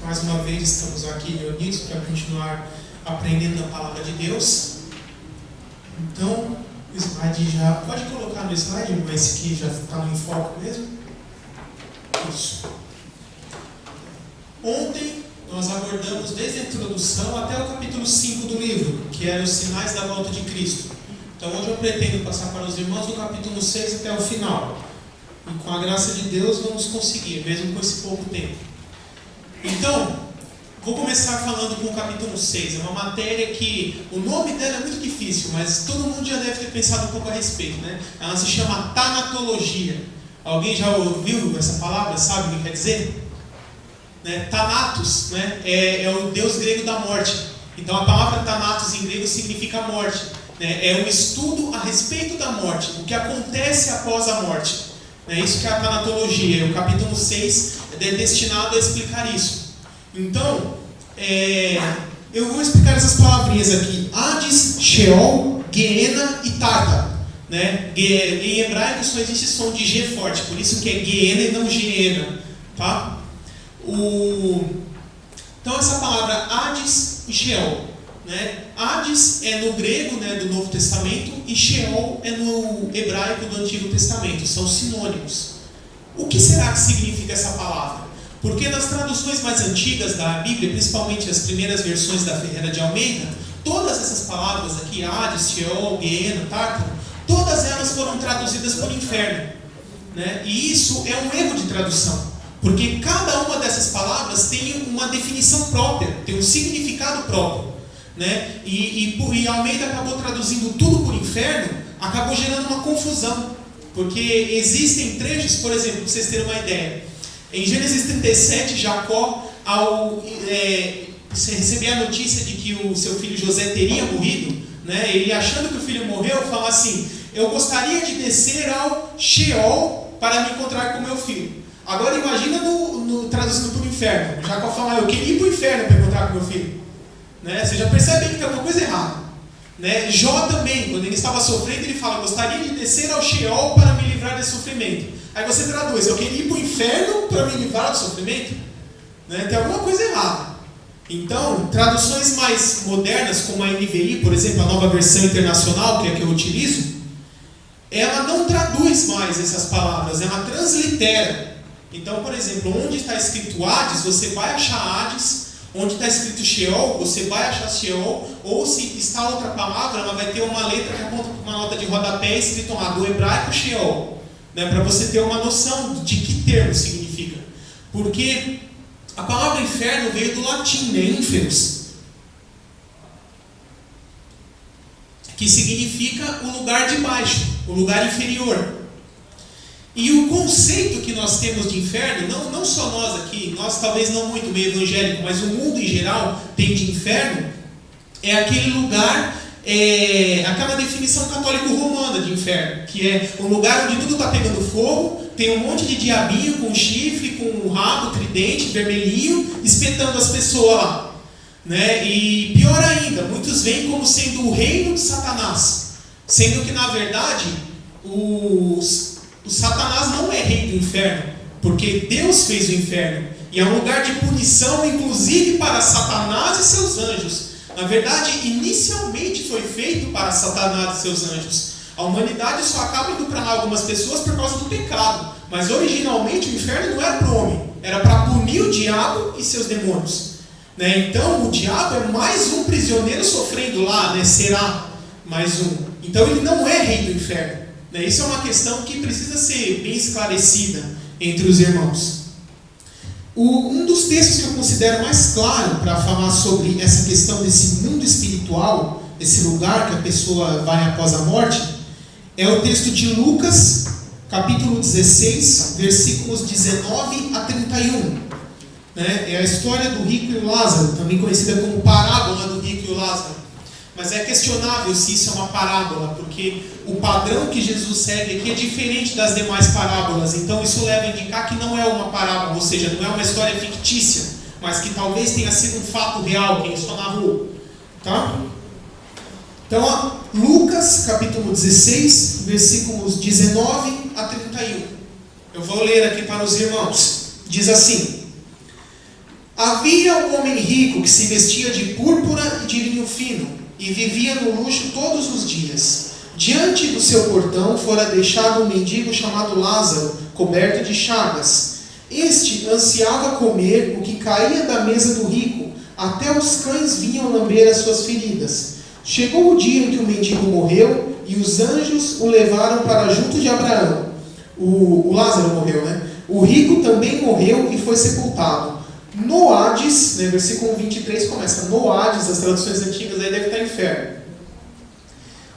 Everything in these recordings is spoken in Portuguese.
Mais uma vez estamos aqui reunidos para continuar aprendendo a palavra de Deus. Então, o slide já... Pode colocar no slide, mas esse aqui já está no enfoque mesmo. Isso. Ontem nós abordamos desde a introdução até o capítulo 5 do livro, que era os sinais da volta de Cristo. Então hoje eu pretendo passar para os irmãos do capítulo 6 até o final. E com a graça de Deus vamos conseguir, mesmo com esse pouco tempo. Então, vou começar falando com o capítulo 6. É uma matéria que o nome dela é muito difícil, mas todo mundo já deve ter pensado um pouco a respeito, né? Ela se chama tanatologia. Alguém já ouviu essa palavra? Sabe o que quer dizer? Né? Thanatos, né? É o deus grego da morte. Então a palavra Thanatos em grego significa morte, né? É um estudo a respeito da morte, o que acontece após a morte. É isso que é a tanatologia. O capítulo 6 é destinado a explicar isso. Então, eu vou explicar essas palavrinhas aqui: Hades, Sheol, Geena e Tártaro, né? Em hebraico só existe som de G forte, por isso que é Geena e não Geena, tá? Então essa palavra Hades e Sheol, né? Hades é no grego, né, do Novo Testamento, e Sheol é no hebraico do Antigo Testamento. São sinônimos. O que será que significa essa palavra? Porque nas traduções mais antigas da Bíblia, principalmente as primeiras versões da Ferreira de Almeida, todas essas palavras aqui, Hades, Sheol, Geena, Tártaro, todas elas foram traduzidas por inferno, né? E isso é um erro de tradução, porque cada uma dessas palavras tem uma definição própria, tem um significado próprio, né? E Almeida acabou traduzindo tudo por inferno, acabou gerando uma confusão, porque existem trechos, por exemplo, para vocês terem uma ideia, em Gênesis 37, Jacó, ao receber a notícia de que o seu filho José teria morrido, né, ele achando que o filho morreu, fala assim: eu gostaria de descer ao Sheol para me encontrar com meu filho. Agora imagina traduzindo para o inferno. Jacó fala: eu queria ir para o inferno para encontrar com meu filho. Né? Você já percebe que tem alguma coisa errada. Né? Jó também, quando ele estava sofrendo, ele fala: gostaria de descer ao Sheol para me livrar desse sofrimento. Aí você traduz: eu queria ir para o inferno para me livrar do sofrimento. Né? Tem alguma coisa errada. Então, traduções mais modernas, como a NVI, por exemplo, a Nova Versão Internacional, que é a que eu utilizo, ela não traduz mais essas palavras, ela translitera. Então, por exemplo, onde está escrito Hades, você vai achar Hades. Onde está escrito Sheol, você vai achar Sheol. Ou se está outra palavra, ela vai ter uma letra que aponta para uma nota de rodapé escrito lá, do hebraico Sheol, né, para você ter uma noção de que termo significa. Porque a palavra inferno veio do latim, né, inferus, que significa o lugar de baixo, o lugar inferior. E o conceito que nós temos de inferno, não só nós aqui, nós talvez não muito meio evangélico, mas o mundo em geral tem de inferno, é aquele lugar, aquela definição católico-romana de inferno, que é um lugar onde tudo está pegando fogo, tem um monte de diabinho com chifre, com um rabo, tridente, vermelhinho, espetando as pessoas lá. Né? E pior ainda, muitos veem como sendo o reino de Satanás, sendo que na verdade o Satanás não é rei do inferno, porque Deus fez o inferno, e é um lugar de punição, inclusive para Satanás e seus anjos. Na verdade, inicialmente foi feito para Satanás e seus anjos. A humanidade só acaba indo para lá algumas pessoas por causa do pecado, mas originalmente o inferno não era para o homem, era para punir o diabo e seus demônios. Né? Então o diabo é mais um prisioneiro sofrendo lá, né? Será mais um. Então ele não é rei do inferno. Isso é uma questão que precisa ser bem esclarecida entre os irmãos. Um dos textos que eu considero mais claro para falar sobre essa questão desse mundo espiritual, esse lugar que a pessoa vai após a morte, é o texto de Lucas, capítulo 16, versículos 19 a 31. É a história do rico e o Lázaro, também conhecida como parábola do rico e o Lázaro. Mas é questionável se isso é uma parábola, porque o padrão que Jesus segue aqui é diferente das demais parábolas. Então isso leva a indicar que não é uma parábola, ou seja, não é uma história fictícia, mas que talvez tenha sido um fato real, que ele só narrou. Tá? Então, Lucas, capítulo 16, versículos 19 a 31. Eu vou ler aqui para os irmãos. Diz assim: Havia um homem rico que se vestia de púrpura e de linho fino, e vivia no luxo todos os dias. Diante do seu portão fora deixado um mendigo chamado Lázaro, coberto de chagas. Este ansiava comer o que caía da mesa do rico, até os cães vinham lamber as suas feridas. Chegou o dia em que o mendigo morreu, e os anjos o levaram para junto de Abraão. O Lázaro morreu, né? O rico também morreu e foi sepultado. No Hades, né, versículo 23 começa, no Hades, as traduções antigas aí deve estar inferno.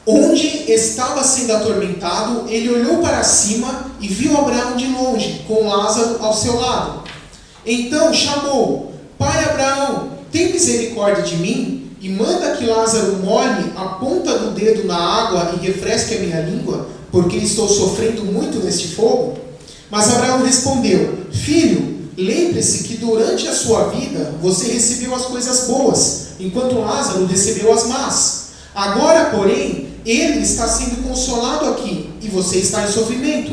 Onde estava sendo atormentado, ele olhou para cima e viu Abraão de longe, com Lázaro ao seu lado. Então chamou: Pai Abraão, tem misericórdia de mim, e manda que Lázaro molhe a ponta do dedo na água e refresque a minha língua, porque estou sofrendo muito neste fogo. Mas Abraão respondeu: Filho, lembre-se que durante a sua vida você recebeu as coisas boas, enquanto Lázaro recebeu as más. Agora, porém, ele está sendo consolado aqui, e você está em sofrimento.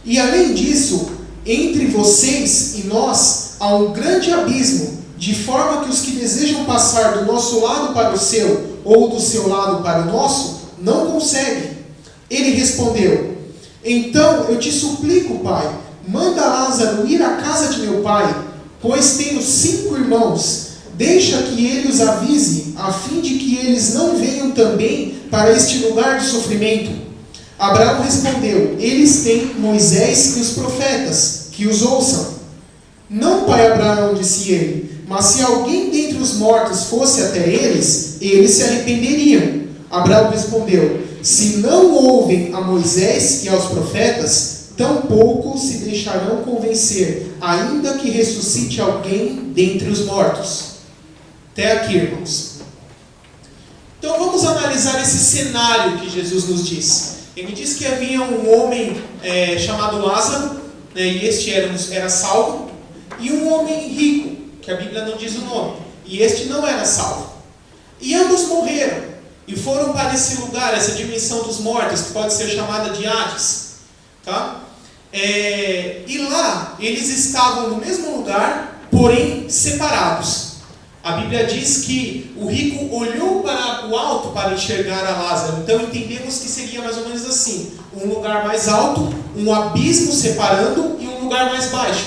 E além disso, entre vocês e nós há um grande abismo, de forma que os que desejam passar do nosso lado para o seu, ou do seu lado para o nosso, não conseguem. Ele respondeu: Então eu te suplico, pai, manda Lázaro ir à casa de meu pai, pois tenho 5 irmãos. Deixa que ele os avise, a fim de que eles não venham também para este lugar de sofrimento. Abraão respondeu: Eles têm Moisés e os profetas, que os ouçam. Não, pai Abraão, disse ele, mas se alguém dentre os mortos fosse até eles, eles se arrependeriam. Abraão respondeu: Se não ouvem a Moisés e aos profetas, tampouco se deixarão convencer, ainda que ressuscite alguém dentre os mortos. Até aqui, irmãos. Então vamos analisar esse cenário que Jesus nos diz. Ele diz que havia um homem chamado Lázaro, né, e este era salvo, e um homem rico, que a Bíblia não diz o nome, e este não era salvo. E ambos morreram, e foram para esse lugar, essa dimensão dos mortos, que pode ser chamada de Hades. Tá? E lá, eles estavam no mesmo lugar, porém separados. A Bíblia diz que o rico olhou para o alto para enxergar a Lázaro. Então entendemos que seria mais ou menos assim: um lugar mais alto, um abismo separando, e um lugar mais baixo.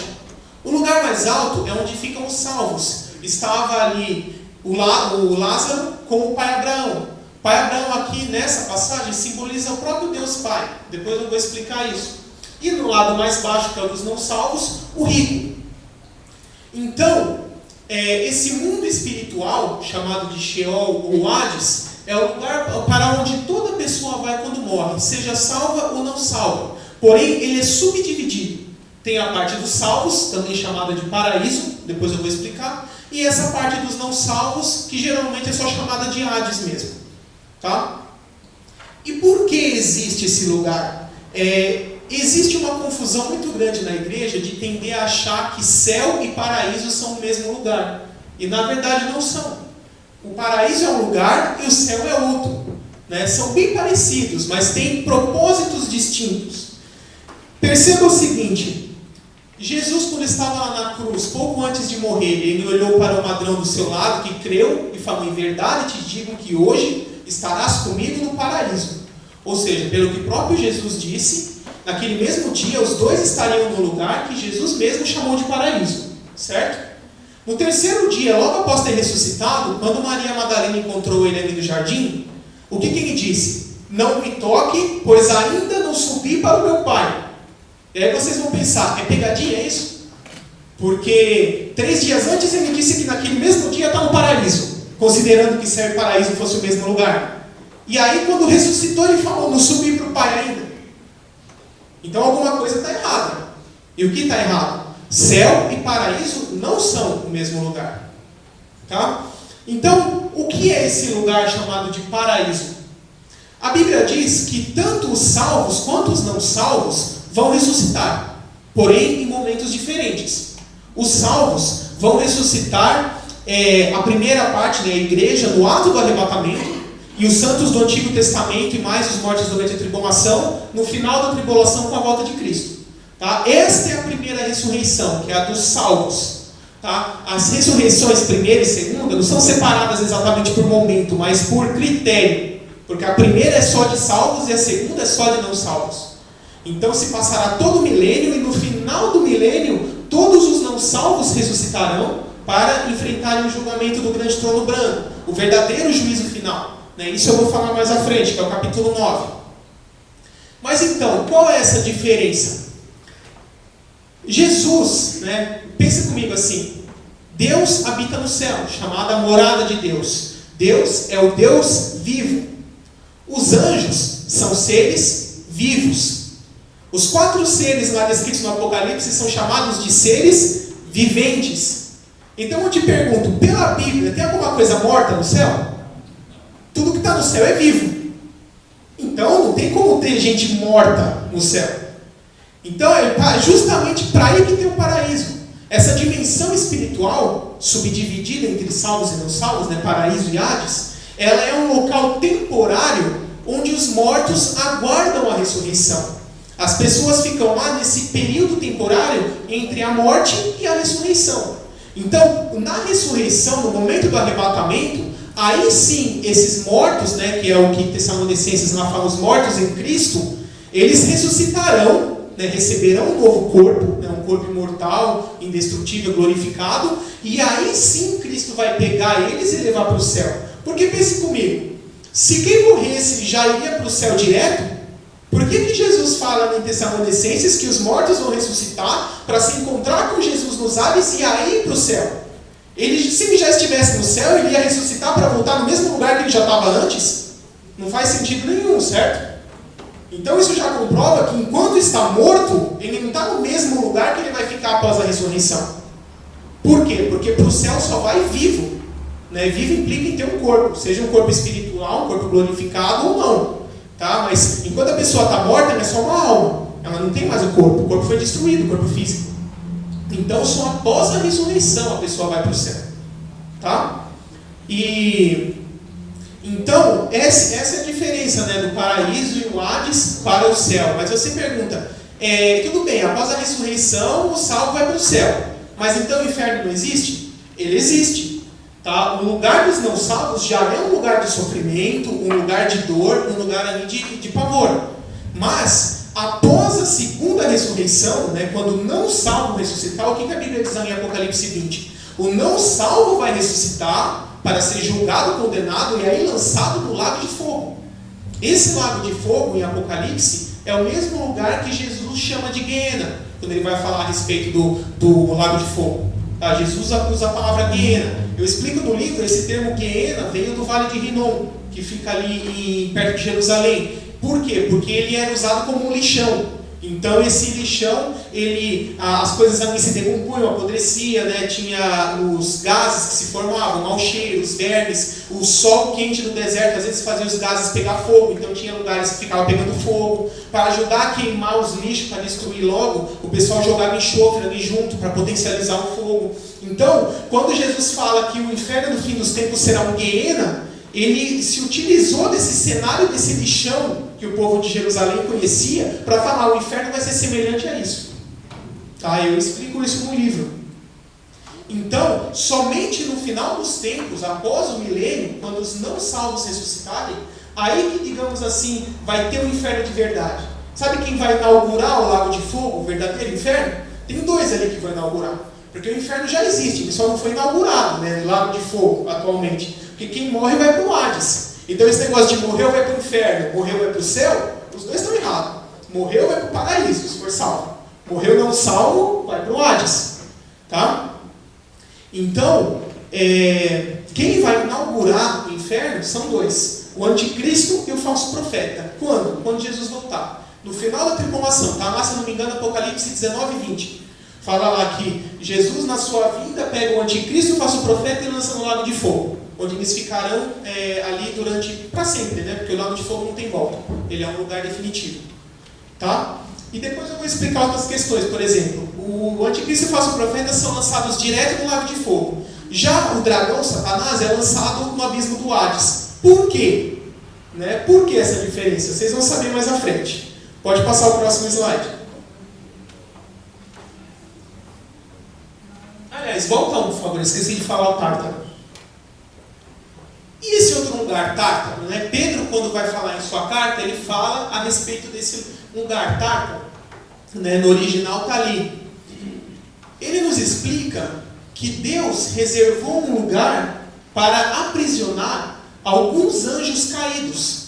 O lugar mais alto é onde ficam os salvos. Estava ali o Lázaro com o pai Abraão. O pai Abraão aqui nessa passagem simboliza o próprio Deus Pai. Depois eu vou explicar isso. E no lado mais baixo, que é o dos não salvos, o rico. Então, esse mundo espiritual, chamado de Sheol ou Hades, é o lugar para onde toda pessoa vai quando morre, seja salva ou não salva. Porém, ele é subdividido. Tem a parte dos salvos, também chamada de paraíso, depois eu vou explicar, e essa parte dos não salvos, que geralmente é só chamada de Hades mesmo. Tá? E por que existe esse lugar? Existe uma confusão muito grande na igreja de tender a achar que céu e paraíso são o mesmo lugar. E na verdade não são. O paraíso é um lugar e o céu é outro. Né? São bem parecidos, mas têm propósitos distintos. Perceba o seguinte: Jesus, quando estava lá na cruz, pouco antes de morrer, ele olhou para o ladrão do seu lado, que creu, e falou: Em verdade te digo que hoje estarás comigo no paraíso. Ou seja, pelo que o próprio Jesus disse, naquele mesmo dia, os dois estariam no lugar que Jesus mesmo chamou de paraíso, certo? No terceiro dia, logo após ter ressuscitado, quando Maria Madalena encontrou ele ali no jardim, o que ele disse? Não me toque, pois ainda não subi para o meu Pai. E aí vocês vão pensar, é pegadinha, é isso? Porque 3 dias antes ele disse que naquele mesmo dia está no paraíso, considerando que céu e paraíso fosse o mesmo lugar. E aí quando ressuscitou ele falou, não subi para o Pai ainda. Então alguma coisa está errada. E o que está errado? Céu e paraíso não são o mesmo lugar. Tá? Então, o que é esse lugar chamado de paraíso? A Bíblia diz que tanto os salvos quanto os não salvos vão ressuscitar, porém em momentos diferentes. Os salvos vão ressuscitar a primeira parte da igreja no ato do arrebatamento, e os santos do Antigo Testamento e mais os mortos durante a tribulação, no final da tribulação com a volta de Cristo. Tá? Esta é a primeira ressurreição, que é a dos salvos. Tá? As ressurreições primeira e segunda não são separadas exatamente por momento, mas por critério. Porque a primeira é só de salvos e a segunda é só de não salvos. Então se passará todo o milênio e no final do milênio todos os não salvos ressuscitarão para enfrentarem o julgamento do grande trono branco, o verdadeiro juízo final. Isso eu vou falar mais à frente, que é o capítulo 9. Mas então, qual é essa diferença? Jesus, pensa comigo assim, Deus habita no céu, chamada morada de Deus. Deus é o Deus vivo. Os anjos são seres vivos. Os 4 seres lá descritos no Apocalipse são chamados de seres viventes. Então eu te pergunto, pela Bíblia, tem alguma coisa morta no céu? Tudo que está no céu é vivo. Então não tem como ter gente morta no céu. Então é justamente para aí que tem o paraíso. Essa dimensão espiritual, subdividida entre salvos e não salvos, paraíso e Hades, ela é um local temporário onde os mortos aguardam a ressurreição. As pessoas ficam lá nesse período temporário entre a morte e a ressurreição. Então, na ressurreição, no momento do arrebatamento, aí sim, esses mortos, que é o que Tessalonicenses lá fala, os mortos em Cristo, eles ressuscitarão, receberão um novo corpo, um corpo imortal, indestrutível, glorificado, e aí sim Cristo vai pegar eles e levar para o céu. Porque pense comigo, se quem morresse já iria para o céu direto, por que Jesus fala em Tessalonicenses que os mortos vão ressuscitar para se encontrar com Jesus nos ares e aí ir para o céu? Se ele já estivesse no céu, ele ia ressuscitar para voltar no mesmo lugar que ele já estava antes? Não faz sentido nenhum, certo? Então isso já comprova que enquanto está morto, ele não está no mesmo lugar que ele vai ficar após a ressurreição. Por quê? Porque para o céu só vai vivo. Vivo implica em ter um corpo, seja um corpo espiritual, um corpo glorificado ou não. Tá? Mas enquanto a pessoa está morta, ela é só uma alma. Ela não tem mais o corpo foi destruído, o corpo físico. Então só após a ressurreição a pessoa vai para o céu. Tá? Então, essa é a diferença do paraíso e o Hades para o céu. Mas você pergunta, tudo bem, após a ressurreição o salvo vai para o céu. Mas então o inferno não existe? Ele existe. Tá? O lugar dos não salvos já é um lugar de sofrimento, um lugar de dor, um lugar ali de pavor. Mas, após a segunda ressurreição, quando o não salvo ressuscitar, o que a Bíblia diz em Apocalipse 20? O não salvo vai ressuscitar para ser julgado, condenado e aí lançado no lago de fogo. Esse lago de fogo, em Apocalipse, é o mesmo lugar que Jesus chama de Guiena, quando ele vai falar a respeito do lago de fogo. Tá? Jesus usa a palavra Guiena. Eu explico no livro, esse termo Guiena veio do Vale de Rinom, que fica ali perto de Jerusalém. Por quê? Porque ele era usado como um lixão. Então esse lixão, as coisas ali se decompunham, apodrecia, tinha os gases que se formavam, mau cheiro, os vermes, o sol quente do deserto às vezes fazia os gases pegar fogo, então tinha lugares que ficavam pegando fogo. Para ajudar a queimar os lixos, para destruir logo, o pessoal jogava enxofre ali junto para potencializar o fogo. Então, quando Jesus fala que o inferno no fim dos tempos será um Guiena, ele se utilizou desse cenário, desse lixão que o povo de Jerusalém conhecia, para falar, o inferno vai ser semelhante a isso. Tá? Eu explico isso no livro. Então, somente no final dos tempos, após o milênio, quando os não salvos ressuscitarem, aí que, digamos assim, vai ter um inferno de verdade. Sabe quem vai inaugurar o lago de fogo, o verdadeiro inferno? Tem 2 ali que vão inaugurar. Porque o inferno já existe, ele só não foi inaugurado, o lago de fogo, atualmente. Porque quem morre vai para o Hades. Então esse negócio de morreu vai para o inferno, morreu vai para o céu, os dois estão errados. Morreu vai para o paraíso, se for salvo. Morreu não salvo, vai para o Hades. Tá? Então, quem vai inaugurar o inferno são 2. O anticristo e o falso profeta. Quando? Quando Jesus voltar. No final da tribulação. Tá? Lá, se não me engano, Apocalipse 19 e 20. Fala lá que Jesus, na sua vinda, pega o anticristo e o falso profeta e lança no lago de fogo. Onde eles ficarão ali para sempre, porque o lago de fogo não tem volta. Ele é um lugar definitivo. Tá? E depois eu vou explicar outras questões. Por exemplo, o anticristo e o falso profeta são lançados direto no lago de fogo. Já o dragão, Satanás, é lançado no abismo do Hades. Por quê? Por que essa diferença? Vocês vão saber mais à frente. Pode passar o próximo slide. Aliás, Mas volta um, por favor, esqueci de falar o Tártaro. E esse outro lugar, Tártaro, né? Pedro, quando vai falar em sua carta, ele fala a respeito desse lugar, Tártaro, né? No original está ali. Ele nos explica que Deus reservou um lugar para aprisionar alguns anjos caídos.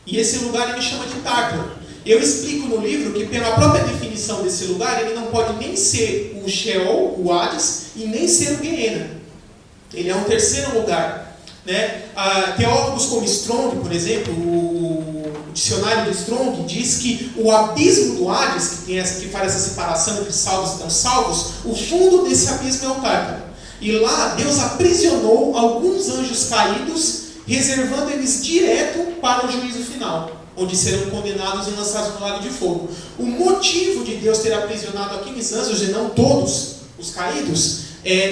E esse lugar ele chama de Tártaro. Eu explico no livro que, pela própria definição desse lugar, ele não pode nem ser o Sheol, o Hades, e nem ser o Gehenna. Ele é um terceiro lugar, né? Teólogos como Strong, por exemplo, o dicionário de Strong diz que o abismo do Hades, que faz essa separação entre salvos e não salvos, o fundo desse abismo é o Tártaro. E lá Deus aprisionou alguns anjos caídos, reservando eles direto para o juízo final, onde serão condenados e lançados no lago de fogo. O motivo de Deus ter aprisionado aqueles anjos, e não todos os caídos,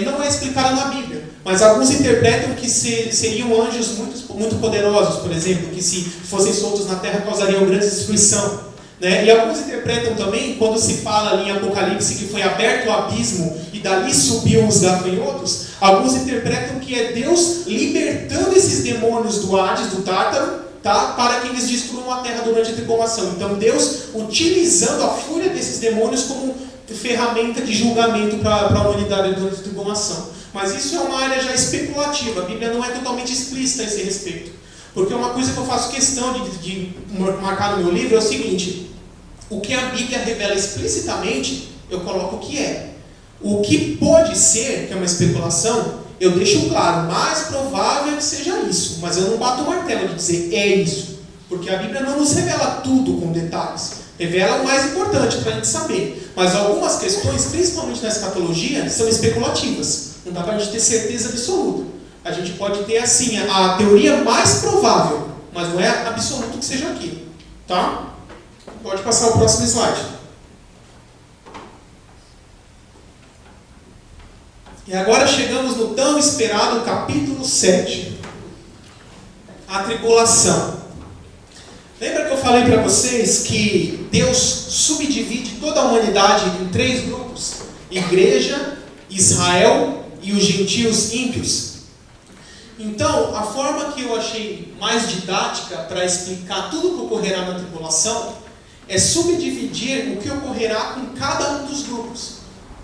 não é explicado na Bíblia. Mas alguns interpretam que seriam anjos muito poderosos, por exemplo, que se fossem soltos na terra causariam grande destruição. Né? E alguns interpretam também, quando se fala ali em Apocalipse que foi aberto o abismo e dali subiu os gafanhotos, alguns interpretam que é Deus libertando esses demônios do Hades, do Tártaro, tá? Para que eles destruam a terra durante a tribulação. Então Deus utilizando a fúria desses demônios como ferramenta de julgamento para a humanidade durante a tribulação. Mas isso é uma área já especulativa. A Bíblia não é totalmente explícita a esse respeito. Porque uma coisa que eu faço questão de marcar no meu livro é o seguinte: o que a Bíblia revela explicitamente, eu coloco o que é. O que pode ser, que é uma especulação, eu deixo claro, mais provável que seja isso, mas eu não bato o martelo de dizer é isso, porque a Bíblia não nos revela tudo com detalhes, revela o mais importante para a gente saber, mas algumas questões, principalmente na escatologia, são especulativas, não dá para a gente ter certeza absoluta. A gente pode ter assim, a teoria mais provável, mas não é absoluto que seja aquilo, tá? Pode passar o próximo slide. E agora chegamos no tão esperado capítulo 7. A tribulação. Lembra que eu falei para vocês que Deus subdivide toda a humanidade em 3 grupos? Igreja, Israel e os gentios ímpios. Então, a forma que eu achei mais didática para explicar tudo o que ocorrerá na tribulação é subdividir o que ocorrerá com cada um dos grupos.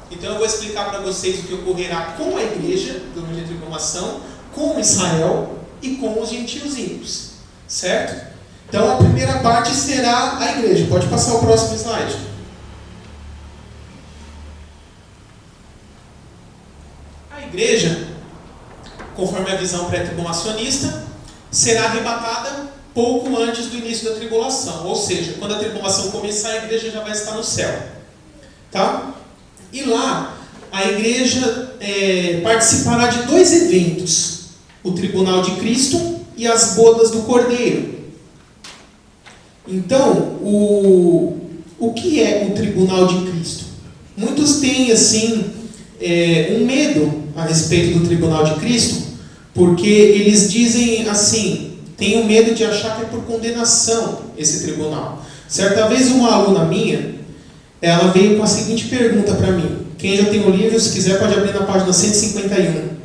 Então eu vou explicar para vocês o que ocorrerá com a igreja durante a tribulação, com Israel e com os gentios ímpios. Certo? Então a primeira parte será a igreja. Pode passar o próximo slide. A igreja, conforme a visão pré-tribulacionista, será arrebatada pouco antes do início da tribulação. Ou seja, quando a tribulação começar, a igreja já vai estar no céu. Tá? E lá, a igreja participará de 2 eventos. O tribunal de Cristo e as bodas do Cordeiro. Então, o que é o tribunal de Cristo? Muitos têm, assim, um medo a respeito do tribunal de Cristo, porque eles dizem assim, têm medo de achar que é por condenação esse tribunal. Certa vez uma aluna minha, ela veio com a seguinte pergunta para mim. Quem já tem o livro, se quiser, pode abrir na página 151.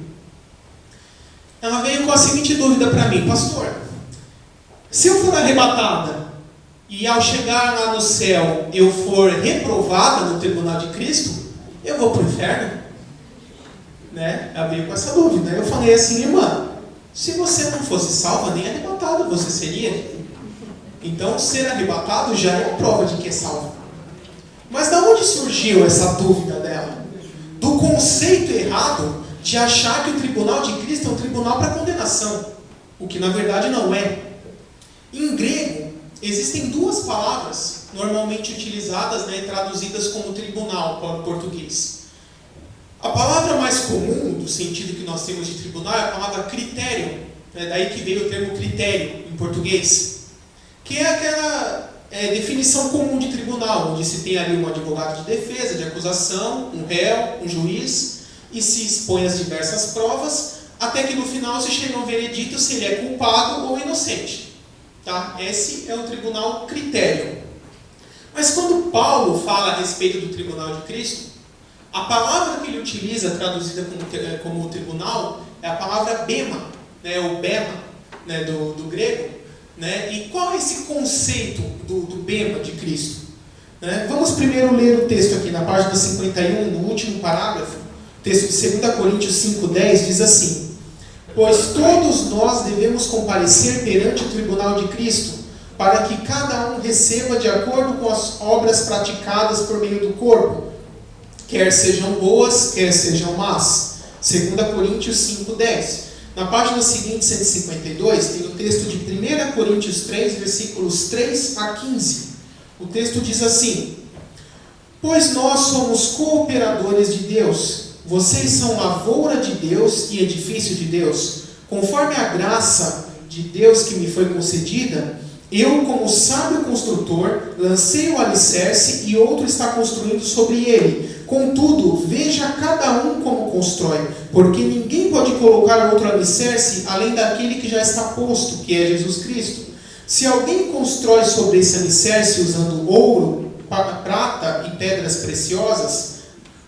Ela veio com a seguinte dúvida para mim: pastor, se eu for arrebatada e ao chegar lá no céu eu for reprovada no tribunal de Cristo, eu vou para o inferno? Né? Ela veio com essa dúvida. Eu falei assim: irmã, se você não fosse salva, nem arrebatado você seria. Então, ser arrebatado já é a prova de que é salvo. Mas de onde surgiu essa dúvida dela? Do conceito errado de achar que o tribunal de Cristo é um tribunal para condenação, o que na verdade não é. Em grego, existem 2 palavras normalmente utilizadas, né, traduzidas como tribunal para o português. A palavra mais comum, do sentido que nós temos de tribunal, é a palavra critério, né, daí que veio o termo critério em português, que é aquela definição comum de tribunal, onde se tem ali um advogado de defesa, de acusação, um réu, um juiz, e se expõe as diversas provas, até que no final se chega a um veredito se ele é culpado ou inocente. Tá? Esse é o tribunal critério. Mas quando Paulo fala a respeito do tribunal de Cristo, A palavra que ele utiliza, traduzida como tribunal, é a palavra bema, né, ou bema, né, do grego. Né? E qual é esse conceito do bema de Cristo? Né? Vamos primeiro ler o texto aqui na página 51, no último parágrafo. O texto de 2 Coríntios 5,10 diz assim: pois todos nós devemos comparecer perante o tribunal de Cristo, para que cada um receba de acordo com as obras praticadas por meio do corpo, quer sejam boas, quer sejam más. 2 Coríntios 5,10. Na página seguinte, 152, tem o texto de 1 Coríntios 3, versículos 3 a 15. O texto diz assim: pois nós somos cooperadores de Deus, vocês são lavoura de Deus e edifício de Deus. Conforme a graça de Deus que me foi concedida, eu, como sábio construtor, lancei o alicerce e outro está construindo sobre ele. Contudo, veja cada um como constrói, porque ninguém pode colocar outro alicerce além daquele que já está posto, que é Jesus Cristo. Se alguém constrói sobre esse alicerce usando ouro, prata e pedras preciosas,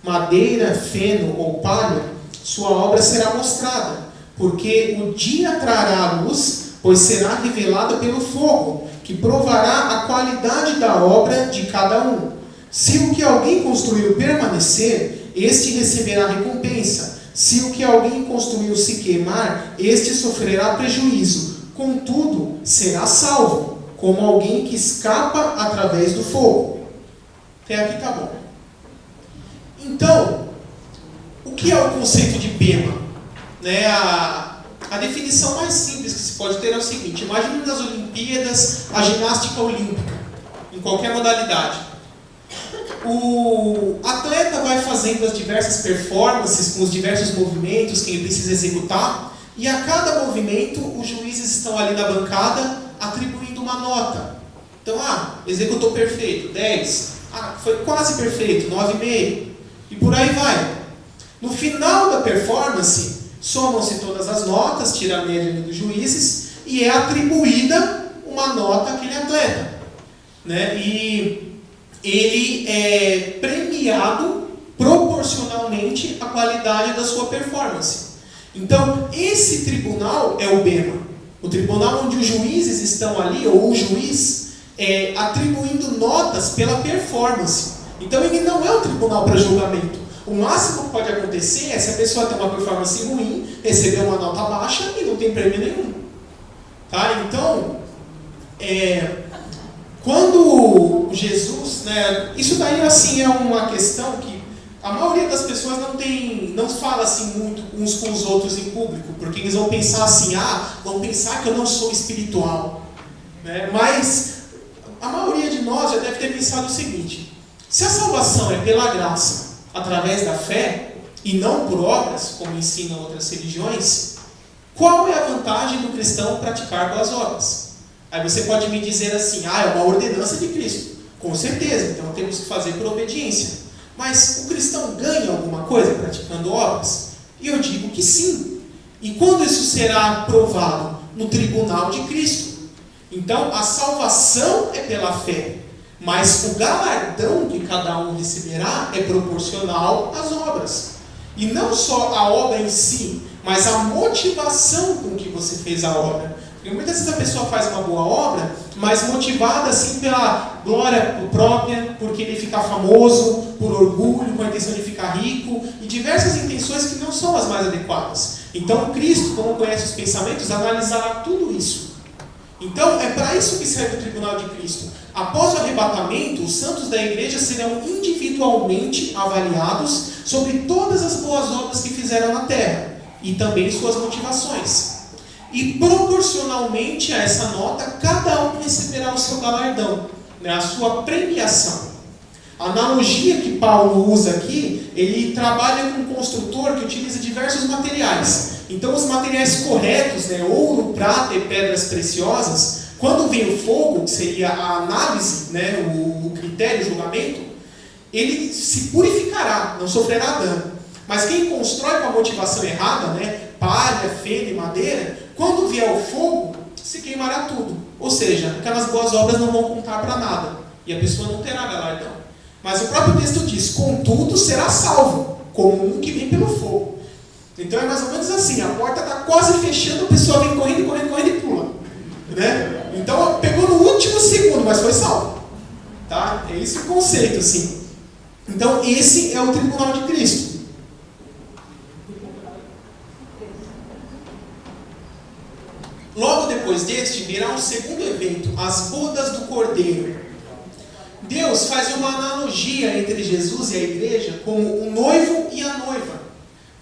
madeira, feno ou palha, sua obra será mostrada, porque o dia trará a luz, pois será revelada pelo fogo, que provará a qualidade da obra de cada um. Se o que alguém construiu permanecer, este receberá recompensa. Se o que alguém construiu se queimar, este sofrerá prejuízo. Contudo, será salvo, como alguém que escapa através do fogo. Até aqui tá bom. Então, o que é o conceito de bema? Né, a definição mais simples que se pode ter é o seguinte: imagine nas Olimpíadas a ginástica olímpica, em qualquer modalidade. O atleta vai fazendo as diversas performances, com os diversos movimentos que ele precisa executar, e a cada movimento os juízes estão ali na bancada atribuindo uma nota. Então, executou perfeito, 10. Foi quase perfeito, 9,5. E por aí vai. No final da performance, somam-se todas as notas, tira a média dos juízes, e é atribuída uma nota àquele atleta. Né? E ele é premiado proporcionalmente à qualidade da sua performance. Então, esse tribunal é o bema. O tribunal onde os juízes estão ali, ou o juiz, atribuindo notas pela performance. Então, ele não é um tribunal para julgamento. O máximo que pode acontecer é se a pessoa tem uma performance ruim, receber uma nota baixa e não tem prêmio nenhum. Tá? Então, quando Jesus, né, isso daí assim é uma questão que a maioria das pessoas não fala assim muito uns com os outros em público, porque eles vão pensar assim, vão pensar que eu não sou espiritual. Né? Mas a maioria de nós já deve ter pensado o seguinte: se a salvação é pela graça, através da fé, e não por obras, como ensinam outras religiões, qual é a vantagem do cristão praticar boas obras? Aí você pode me dizer assim, é uma ordenança de Cristo. Com certeza, então temos que fazer por obediência. Mas o cristão ganha alguma coisa praticando obras? E eu digo que sim. E quando isso será provado? No tribunal de Cristo. Então a salvação é pela fé, mas o galardão que cada um receberá é proporcional às obras. E não só a obra em si, mas a motivação com que você fez a obra. Porque muitas vezes a pessoa faz uma boa obra, mas motivada assim pela glória própria, porque ele fica famoso, por orgulho, com a intenção de ficar rico, e diversas intenções que não são as mais adequadas. Então Cristo, como conhece os pensamentos, analisará tudo isso. Então é para isso que serve o tribunal de Cristo. Após o arrebatamento, os santos da igreja serão individualmente avaliados sobre todas as boas obras que fizeram na terra, e também suas motivações. E proporcionalmente a essa nota, cada um receberá o seu galardão, né, a sua premiação. A analogia que Paulo usa aqui, ele trabalha com um construtor que utiliza diversos materiais. Então os materiais corretos, né, ouro, prata e pedras preciosas, quando vem o fogo, que seria a análise, né, o critério, o julgamento, ele se purificará, não sofrerá dano. Mas quem constrói com a motivação errada, né, palha, feno e madeira, quando vier o fogo, se queimará tudo. Ou seja, aquelas boas obras não vão contar para nada. E a pessoa não terá galardão. Mas o próprio texto diz, contudo será salvo, como um que vem pelo fogo. Então é mais ou menos assim, a porta está quase fechando, a pessoa vem correndo, correndo, correndo e pula. Né? Então pegou no último segundo, mas foi salvo. Tá? É esse o conceito, assim. Então esse é o tribunal de Cristo. Logo depois deste, virá um segundo evento, as bodas do Cordeiro. Deus faz uma analogia entre Jesus e a igreja como o noivo e a noiva.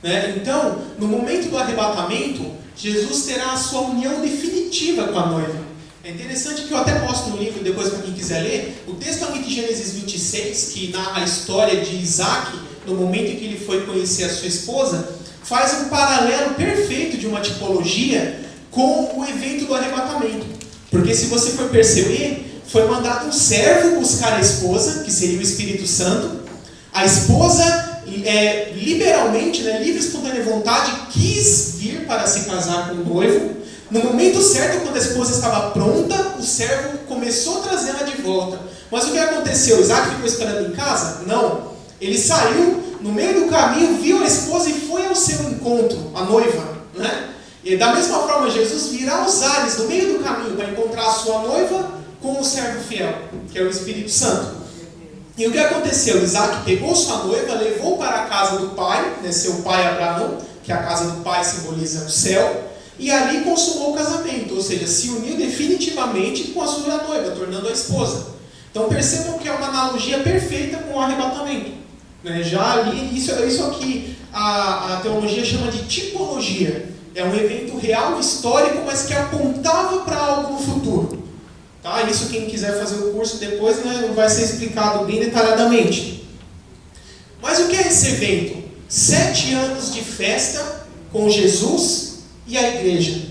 Né? Então, no momento do arrebatamento, Jesus terá a sua união definitiva com a noiva. É interessante que eu até posto no livro, depois para quem quiser ler, o texto ali de Gênesis 26, que narra a história de Isaac, no momento em que ele foi conhecer a sua esposa, faz um paralelo perfeito de uma tipologia com o evento do arrebatamento. Porque se você for perceber, foi mandado um servo buscar a esposa, que seria o Espírito Santo. A esposa, liberalmente, livre e espontânea vontade, quis vir para se casar com o noivo. No momento certo, quando a esposa estava pronta, o servo começou a trazê-la de volta. Mas o que aconteceu? Isaac ficou esperando em casa? Não. Ele saiu, no meio do caminho, viu a esposa e foi ao seu encontro, a noiva. Né? E da mesma forma, Jesus virá os ares no meio do caminho para encontrar a sua noiva com o servo fiel, que é o Espírito Santo. E o que aconteceu? Isaac pegou sua noiva, levou para a casa do pai, seu pai Abraão, que a casa do pai simboliza o céu, e ali consumou o casamento, ou seja, se uniu definitivamente com a sua noiva, tornando a esposa. Então percebam que é uma analogia perfeita com o arrebatamento. Já ali, isso aqui a teologia chama de tipologia. É um evento real, histórico, mas que apontava para algo no futuro. Tá? Isso quem quiser fazer o curso depois vai ser explicado bem detalhadamente. Mas o que é esse evento? 7 anos de festa com Jesus e a igreja.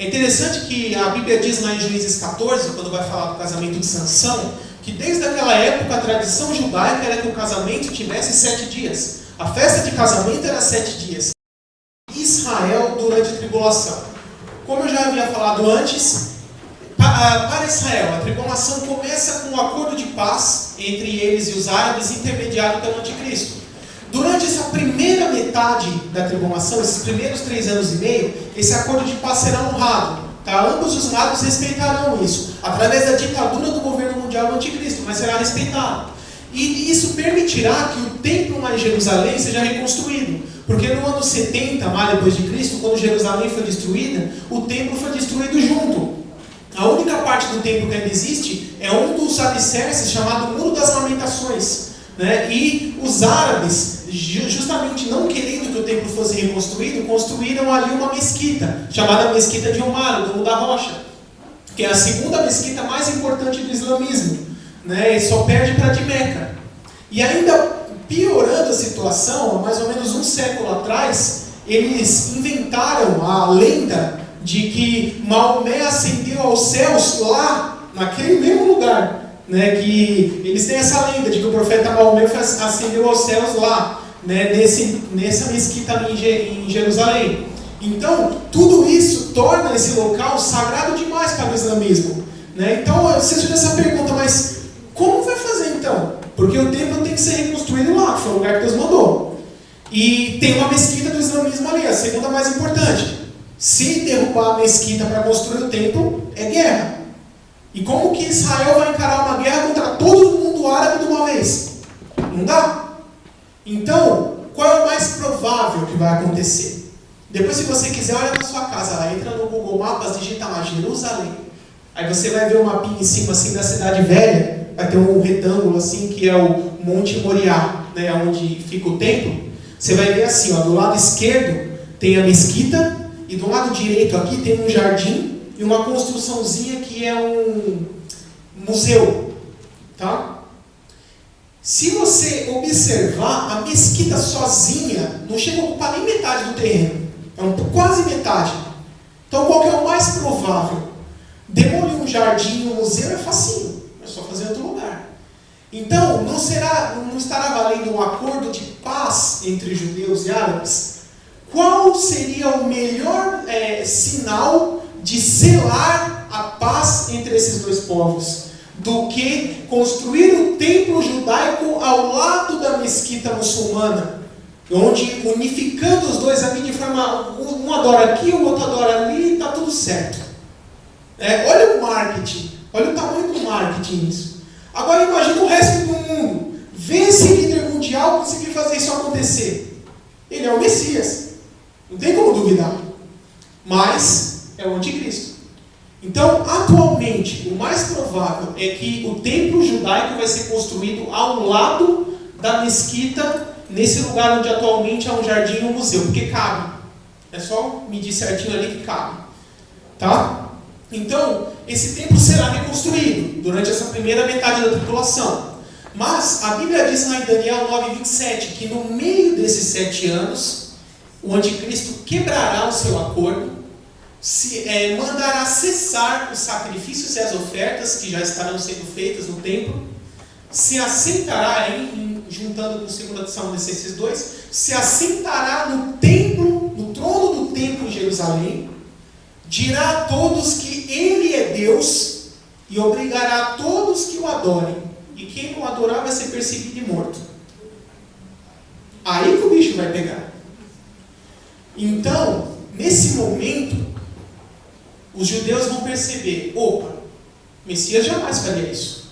É interessante que a Bíblia diz lá em Juízes 14, quando vai falar do casamento de Sansão, que desde aquela época a tradição judaica era que o casamento tivesse 7 dias. A festa de casamento era 7 dias. Israel durante a tribulação. Como eu já havia falado antes, para Israel, a tribulação começa com um acordo de paz entre eles e os árabes, intermediado pelo anticristo. Durante essa primeira metade da tribulação, esses primeiros 3 anos e meio, esse acordo de paz será honrado. Tá? Ambos os lados respeitarão isso, através da ditadura do governo mundial do anticristo, mas será respeitado. E isso permitirá que o templo lá em Jerusalém seja reconstruído. Porque no ano 70, mais depois de Cristo, quando Jerusalém foi destruída, o templo foi destruído junto. A única parte do templo que ainda existe é um dos alicerces chamado Muro das Lamentações. Né? E os árabes, justamente não querendo que o templo fosse reconstruído, construíram ali uma mesquita, chamada Mesquita de Omar, o Domo da Rocha, que é a segunda mesquita mais importante do islamismo. Né? E só perde para a de Meca. E ainda piorando a situação, há mais ou menos um século atrás, eles inventaram a lenda de que Maomé ascendeu aos céus lá, naquele mesmo lugar. Né? Que eles têm essa lenda de que o profeta Maomé ascendeu aos céus lá, né? Nessa mesquita ali em Jerusalém. Então, tudo isso torna esse local sagrado demais para o islamismo. Né? Então, você surge essa pergunta, mas como vai fazer então? Porque o templo tem que ser reconstruído lá, que foi o lugar que Deus mandou. E tem uma mesquita do islamismo ali, a segunda mais importante. Se derrubar a mesquita para construir o templo, é guerra. E como que Israel vai encarar uma guerra contra todo mundo árabe de uma vez? Não dá. Então, qual é o mais provável que vai acontecer? Depois, se você quiser, olha na sua casa, lá, entra no Google Maps, digita lá, Jerusalém. Aí você vai ver um mapinha em cima assim da cidade velha, vai ter um retângulo assim que é o Monte Moriá, né, onde fica o templo. Você vai ver assim, do lado esquerdo tem a mesquita e do lado direito aqui tem um jardim e uma construçãozinha que é um museu, tá? Se você observar, a mesquita sozinha não chega a ocupar nem metade do terreno, quase metade. Então qual que é o mais provável? Demolir um jardim, um museu é facinho, é só fazer em outro lugar. Então, não estará valendo um acordo de paz entre judeus e árabes? Qual seria o melhor sinal de selar a paz entre esses dois povos? do que construir o templo judaico ao lado da mesquita muçulmana, onde unificando os dois ali de forma, um adora aqui, o outro adora ali, e está tudo certo. Olha o marketing, olha o tamanho do marketing nisso. Agora imagina o resto do mundo, vê esse líder mundial conseguir fazer isso acontecer. Ele é o Messias, não tem como duvidar, mas é o anticristo. Então, atualmente, o mais provável é que o templo judaico vai ser construído ao lado da mesquita, nesse lugar onde atualmente é um jardim e um museu, porque cabe. É só medir certinho ali que cabe. Tá? Então, esse templo será reconstruído durante essa primeira metade da tribulação. Mas a Bíblia diz lá em Daniel 9:27 que no meio desses 7 anos, o anticristo quebrará o seu acordo, mandará cessar os sacrifícios e as ofertas que já estarão sendo feitas no templo, se assentará, juntando com 2 Tessalonicenses 2, se assentará no templo, no trono do templo em Jerusalém, dirá a todos que ele é Deus e obrigará a todos que o adorem, e quem não adorar vai ser perseguido e morto. Aí que o bicho vai pegar. Então, nesse momento, os judeus vão perceber, opa, Messias jamais faria isso.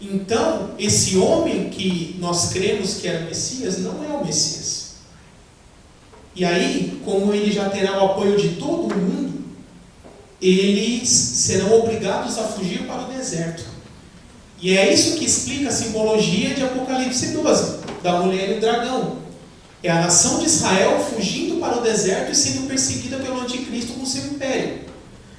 Então, esse homem que nós cremos que era o Messias, não é o Messias. E aí, como ele já terá o apoio de todo mundo, eles serão obrigados a fugir para o deserto. E é isso que explica a simbologia de Apocalipse 12, da mulher e o dragão. É a nação de Israel fugindo para o deserto e sendo perseguida pelo anticristo com seu império.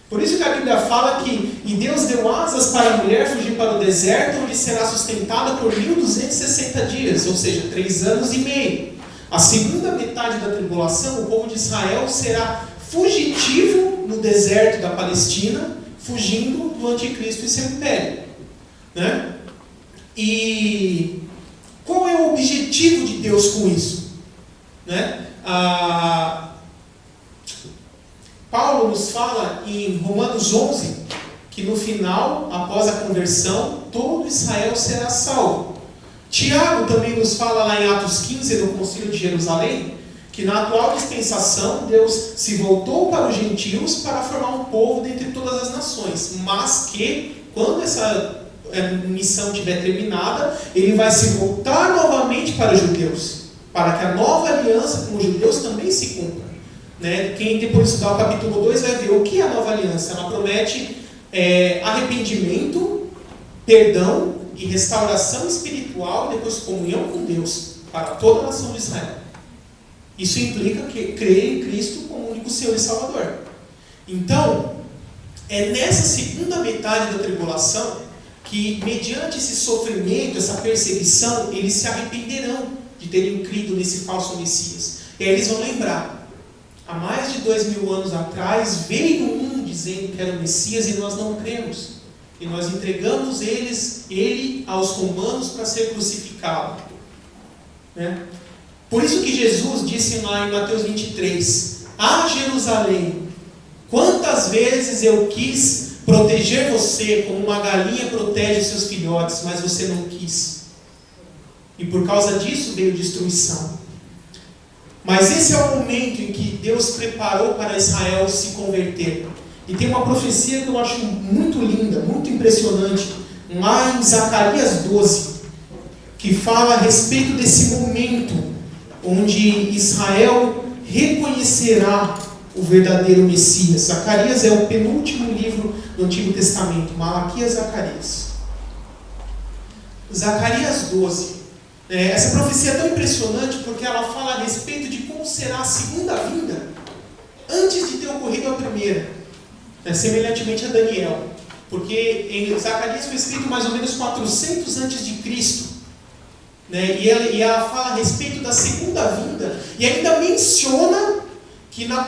Por isso que a Bíblia fala que e Deus deu asas para a mulher fugir para o deserto, onde será sustentada por 1260 dias, ou seja, 3 anos e meio. A segunda metade da tribulação, o povo de Israel será fugitivo no deserto da Palestina, fugindo do anticristo e seu império. Né? E qual é o objetivo de Deus com isso? Né? Paulo nos fala em Romanos 11 que no final, após a conversão, todo Israel será salvo. Tiago também nos fala lá em Atos 15, no Concílio de Jerusalém, que na atual dispensação Deus se voltou para os gentios para formar um povo dentre todas as nações, mas que quando essa missão estiver terminada, ele vai se voltar novamente para os judeus, para que a nova aliança com os judeus também se cumpra. Né? Quem depois estudar o capítulo 2 vai ver o que é a nova aliança. Ela promete arrependimento, perdão e restauração espiritual e depois comunhão com Deus para toda a nação de Israel. Isso implica que crer em Cristo como único Senhor e Salvador. Então, é nessa segunda metade da tribulação que, mediante esse sofrimento, essa perseguição, eles se arrependerão de terem crido nesse falso Messias. E aí eles vão lembrar, há mais de 2000 anos atrás, veio um dizendo que era o Messias e nós não cremos. E nós entregamos ele aos romanos para ser crucificado. Né? Por isso que Jesus disse lá em Mateus 23, Jerusalém, quantas vezes eu quis proteger você como uma galinha protege os seus filhotes, mas você não quis. E por causa disso veio destruição. Mas esse é o momento em que Deus preparou para Israel se converter. E tem uma profecia que eu acho muito linda, muito impressionante, lá em Zacarias 12, que fala a respeito desse momento onde Israel reconhecerá o verdadeiro Messias. Zacarias é o penúltimo livro do Antigo Testamento, Malaquias e Zacarias. Zacarias 12. Essa profecia é tão impressionante porque ela fala a respeito de como será a segunda vinda antes de ter ocorrido a primeira, semelhantemente a Daniel, porque em Zacarias foi escrito mais ou menos 400 antes de Cristo, e ela fala a respeito da segunda vinda e ainda menciona que na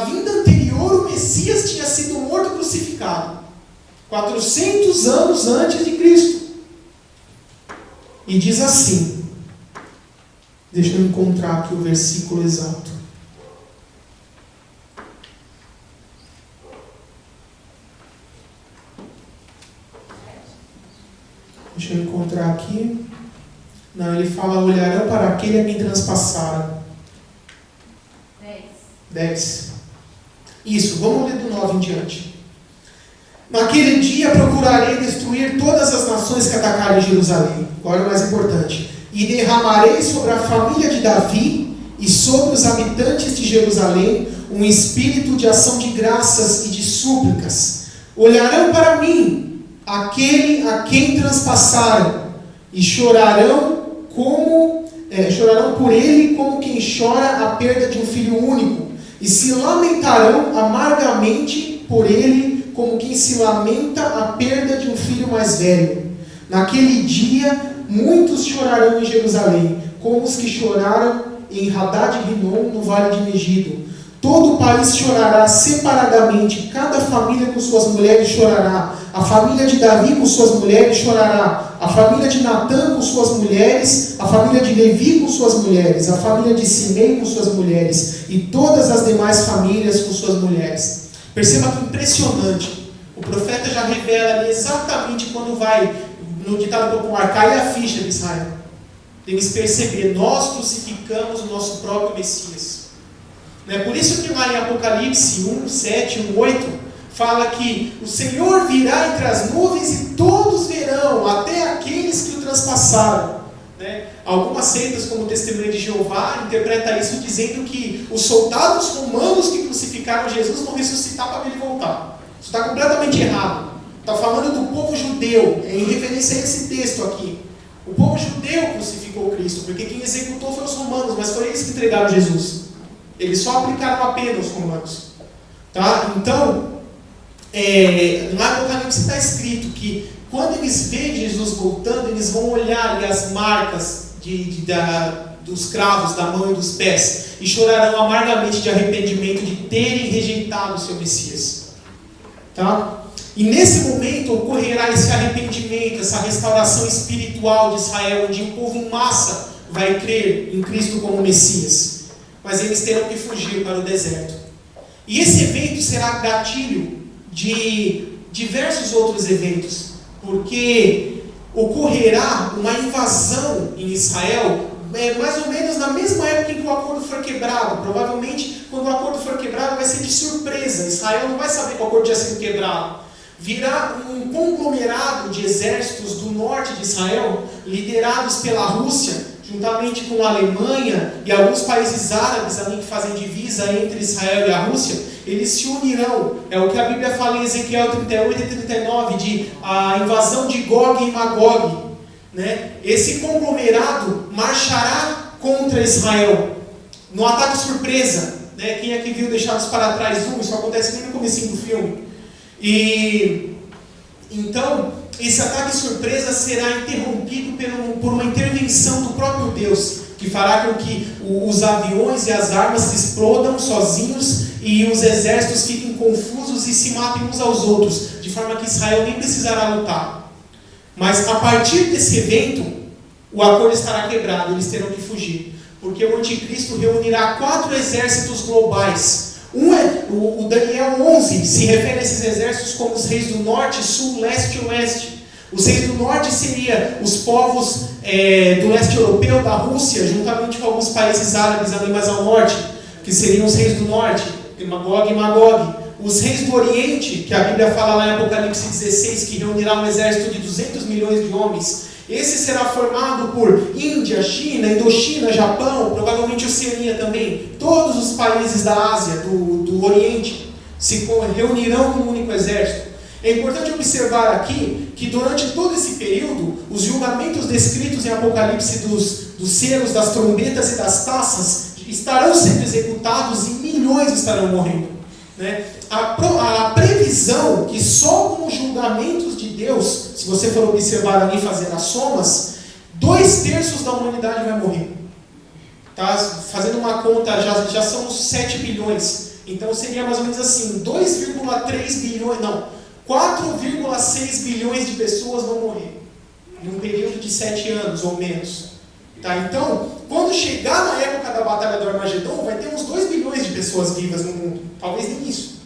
vinda anterior o Messias tinha sido morto e crucificado 400 anos antes de Cristo. E diz assim, deixa eu encontrar aqui o versículo exato. Deixa eu encontrar aqui. Não, ele fala, olharão para aquele a quem transpassaram. 10. Isso, vamos ler do 9 em diante. Naquele dia procurarei destruir todas as nações que atacarem Jerusalém. Agora o mais importante. E derramarei sobre a família de Davi e sobre os habitantes de Jerusalém um espírito de ação de graças e de súplicas. Olharão para mim, aquele a quem transpassaram, e chorarão por ele como quem chora a perda de um filho único, e se lamentarão amargamente por ele como quem se lamenta a perda de um filho mais velho. Naquele dia muitos chorarão em Jerusalém, como os que choraram em Hadad-Rinom, no vale de Megido. Todo o país chorará separadamente, cada família com suas mulheres chorará. A família de Davi com suas mulheres chorará. A família de Natã com suas mulheres. A família de Levi com suas mulheres. A família de Simei com suas mulheres. E todas as demais famílias com suas mulheres. Perceba que impressionante. O profeta já revela ali exatamente quando vai, no ditado popular, cai a ficha de Israel. Temos que perceber, nós crucificamos o nosso próprio Messias. É por isso que lá em Apocalipse 1, 7, 1, 8, fala que o Senhor virá entre as nuvens e todos verão, até aqueles que o transpassaram. Algumas seitas, como o Testemunho de Jeová, interpreta isso dizendo que os soldados romanos que crucificaram Jesus vão ressuscitar para ele voltar. Isso está completamente errado. Está falando do povo judeu, em referência a esse texto aqui. O povo judeu crucificou Cristo, porque quem executou foram os romanos, mas foram eles que entregaram Jesus. Eles só aplicaram a pena aos romanos. Tá? Então, no Apocalipse está escrito que quando eles veem Jesus voltando, eles vão olhar ali as marcas dos cravos da mão e dos pés e chorarão amargamente de arrependimento de terem rejeitado o seu Messias. Tá? E nesse momento ocorrerá esse arrependimento, essa restauração espiritual de Israel, onde o povo em massa vai crer em Cristo como Messias. Mas eles terão que fugir para o deserto. E esse evento será gatilho de diversos outros eventos, porque ocorrerá uma invasão em Israel, mais ou menos na mesma época em que o acordo for quebrado. Provavelmente, quando o acordo for quebrado, vai ser de surpresa. Israel não vai saber que o acordo tinha sido quebrado. Virá um conglomerado de exércitos do norte de Israel, liderados pela Rússia, juntamente com a Alemanha e alguns países árabes ali que fazem divisa entre Israel e a Rússia. Eles se unirão. É o que a Bíblia fala em Ezequiel 38 e 39, de a invasão de Gog e Magog. Esse conglomerado marchará contra Israel, no ataque surpresa. Quem aqui viu Deixados para Trás 1? Isso acontece bem no comecinho do filme. E então, esse ataque surpresa será interrompido por uma intervenção do próprio Deus, que fará com que os aviões e as armas se explodam sozinhos e os exércitos fiquem confusos e se matem uns aos outros, de forma que Israel nem precisará lutar. Mas a partir desse evento, o acordo estará quebrado, eles terão que fugir, porque o anticristo reunirá 4 exércitos globais. O Daniel 11 se refere a esses exércitos como os reis do norte, sul, leste e oeste. Os reis do norte seriam os povos do leste europeu, da Rússia, juntamente com alguns países árabes ali mais ao norte, que seriam os reis do norte, Magog e Magog. Os reis do oriente, que a Bíblia fala lá em Apocalipse 16, que reunirá um exército de 200 milhões de homens. Esse será formado por Índia, China, Indochina, Japão, provavelmente Oceania também. Todos os países da Ásia, do Oriente, se reunirão num único exército. É importante observar aqui que durante todo esse período, os julgamentos descritos em Apocalipse dos selos, das trombetas e das taças estarão sendo executados e milhões estarão morrendo. A previsão que só com os julgamentos de Deus, se você for observar ali, fazer as somas, 2/3 da humanidade vai morrer. Tá? Fazendo uma conta, já são uns 7 bilhões. Então seria mais ou menos assim, 2,3 bilhões, não, 4,6 bilhões de pessoas vão morrer. Num período de 7 anos ou menos. Tá? Então, quando chegar na época da Batalha do Armagedon, vai ter uns 2 bilhões de pessoas vivas no mundo. Talvez nem isso.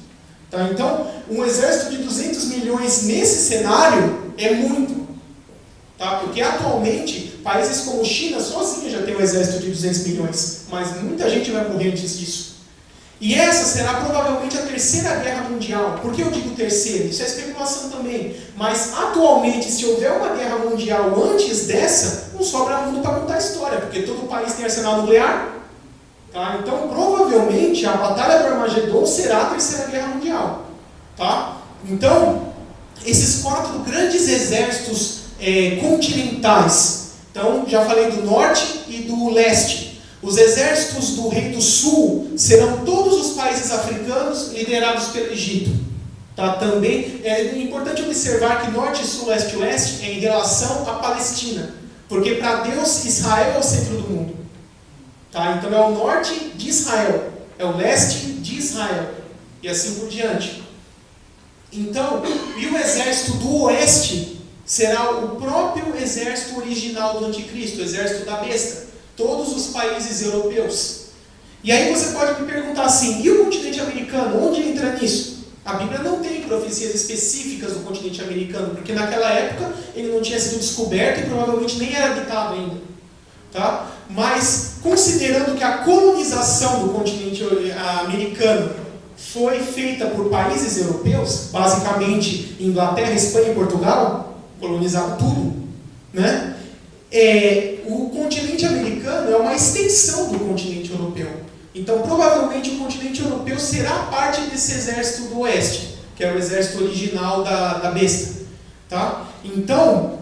Tá? Então, um exército de 200 milhões nesse cenário é muito. Tá? Porque atualmente, países como China sozinha já tem um exército de 200 milhões, mas muita gente vai morrer antes disso. E essa será provavelmente a terceira guerra mundial. Por que eu digo terceira? Isso é especulação também. Mas atualmente, se houver uma guerra mundial antes dessa, não sobra mundo para contar a história, porque todo país tem arsenal nuclear. Tá? Então, provavelmente, a Batalha do Armagedon será a terceira guerra mundial. Tá? Então, esses 4 grandes exércitos continentais. Então, já falei do norte e do leste. Os exércitos do Rei do Sul serão todos os países africanos liderados pelo Egito. Tá? Também é importante observar que norte, sul, leste e oeste é em relação à Palestina. Porque para Deus, Israel é o centro do mundo. Tá? Então é o norte de Israel, é o leste de Israel. E assim por diante. Então, e o exército do oeste será o próprio exército original do anticristo, o exército da besta. Todos os países europeus. E aí você pode me perguntar assim, e o continente americano, onde entra nisso? A Bíblia não tem profecias específicas do continente americano, porque naquela época ele não tinha sido descoberto e provavelmente nem era habitado ainda. Tá? Mas, considerando que a colonização do continente americano foi feita por países europeus, basicamente Inglaterra, Espanha e Portugal, colonizaram tudo, né? O continente americano é uma extensão do continente europeu. Então, provavelmente, o continente europeu será parte desse exército do oeste, que é o exército original da besta. Tá? Então,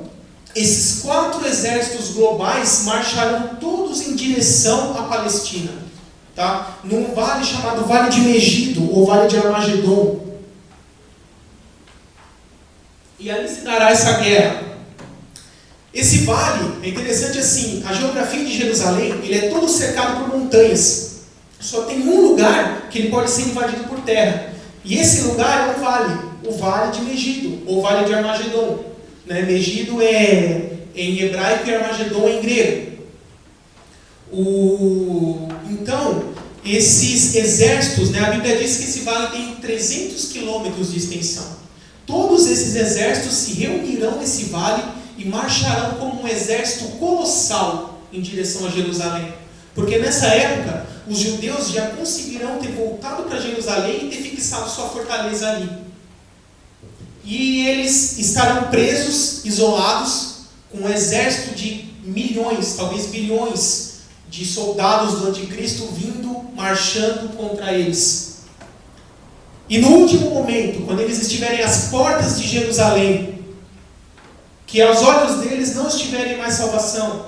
esses 4 exércitos globais marcharão todos em direção à Palestina. Tá? Num vale chamado Vale de Megido, ou Vale de Armagedon. E ali se dará essa guerra. Esse vale, é interessante assim, a geografia de Jerusalém, ele é todo cercado por montanhas. Só tem um lugar que ele pode ser invadido por terra. E esse lugar é um vale, o Vale de Megido, ou Vale de Armagedon. Né? Megido é em hebraico e Armagedon em grego. Então, esses exércitos, né, a Bíblia diz que esse vale tem 300 quilômetros de extensão. Todos esses exércitos se reunirão nesse vale e marcharão como um exército colossal em direção a Jerusalém. Porque nessa época, os judeus já conseguirão ter voltado para Jerusalém e ter fixado sua fortaleza ali. E eles estarão presos, isolados, com um exército de milhões, talvez bilhões, de soldados do anticristo vindo, marchando contra eles. E no último momento, quando eles estiverem às portas de Jerusalém, que aos olhos deles não estiverem mais salvação,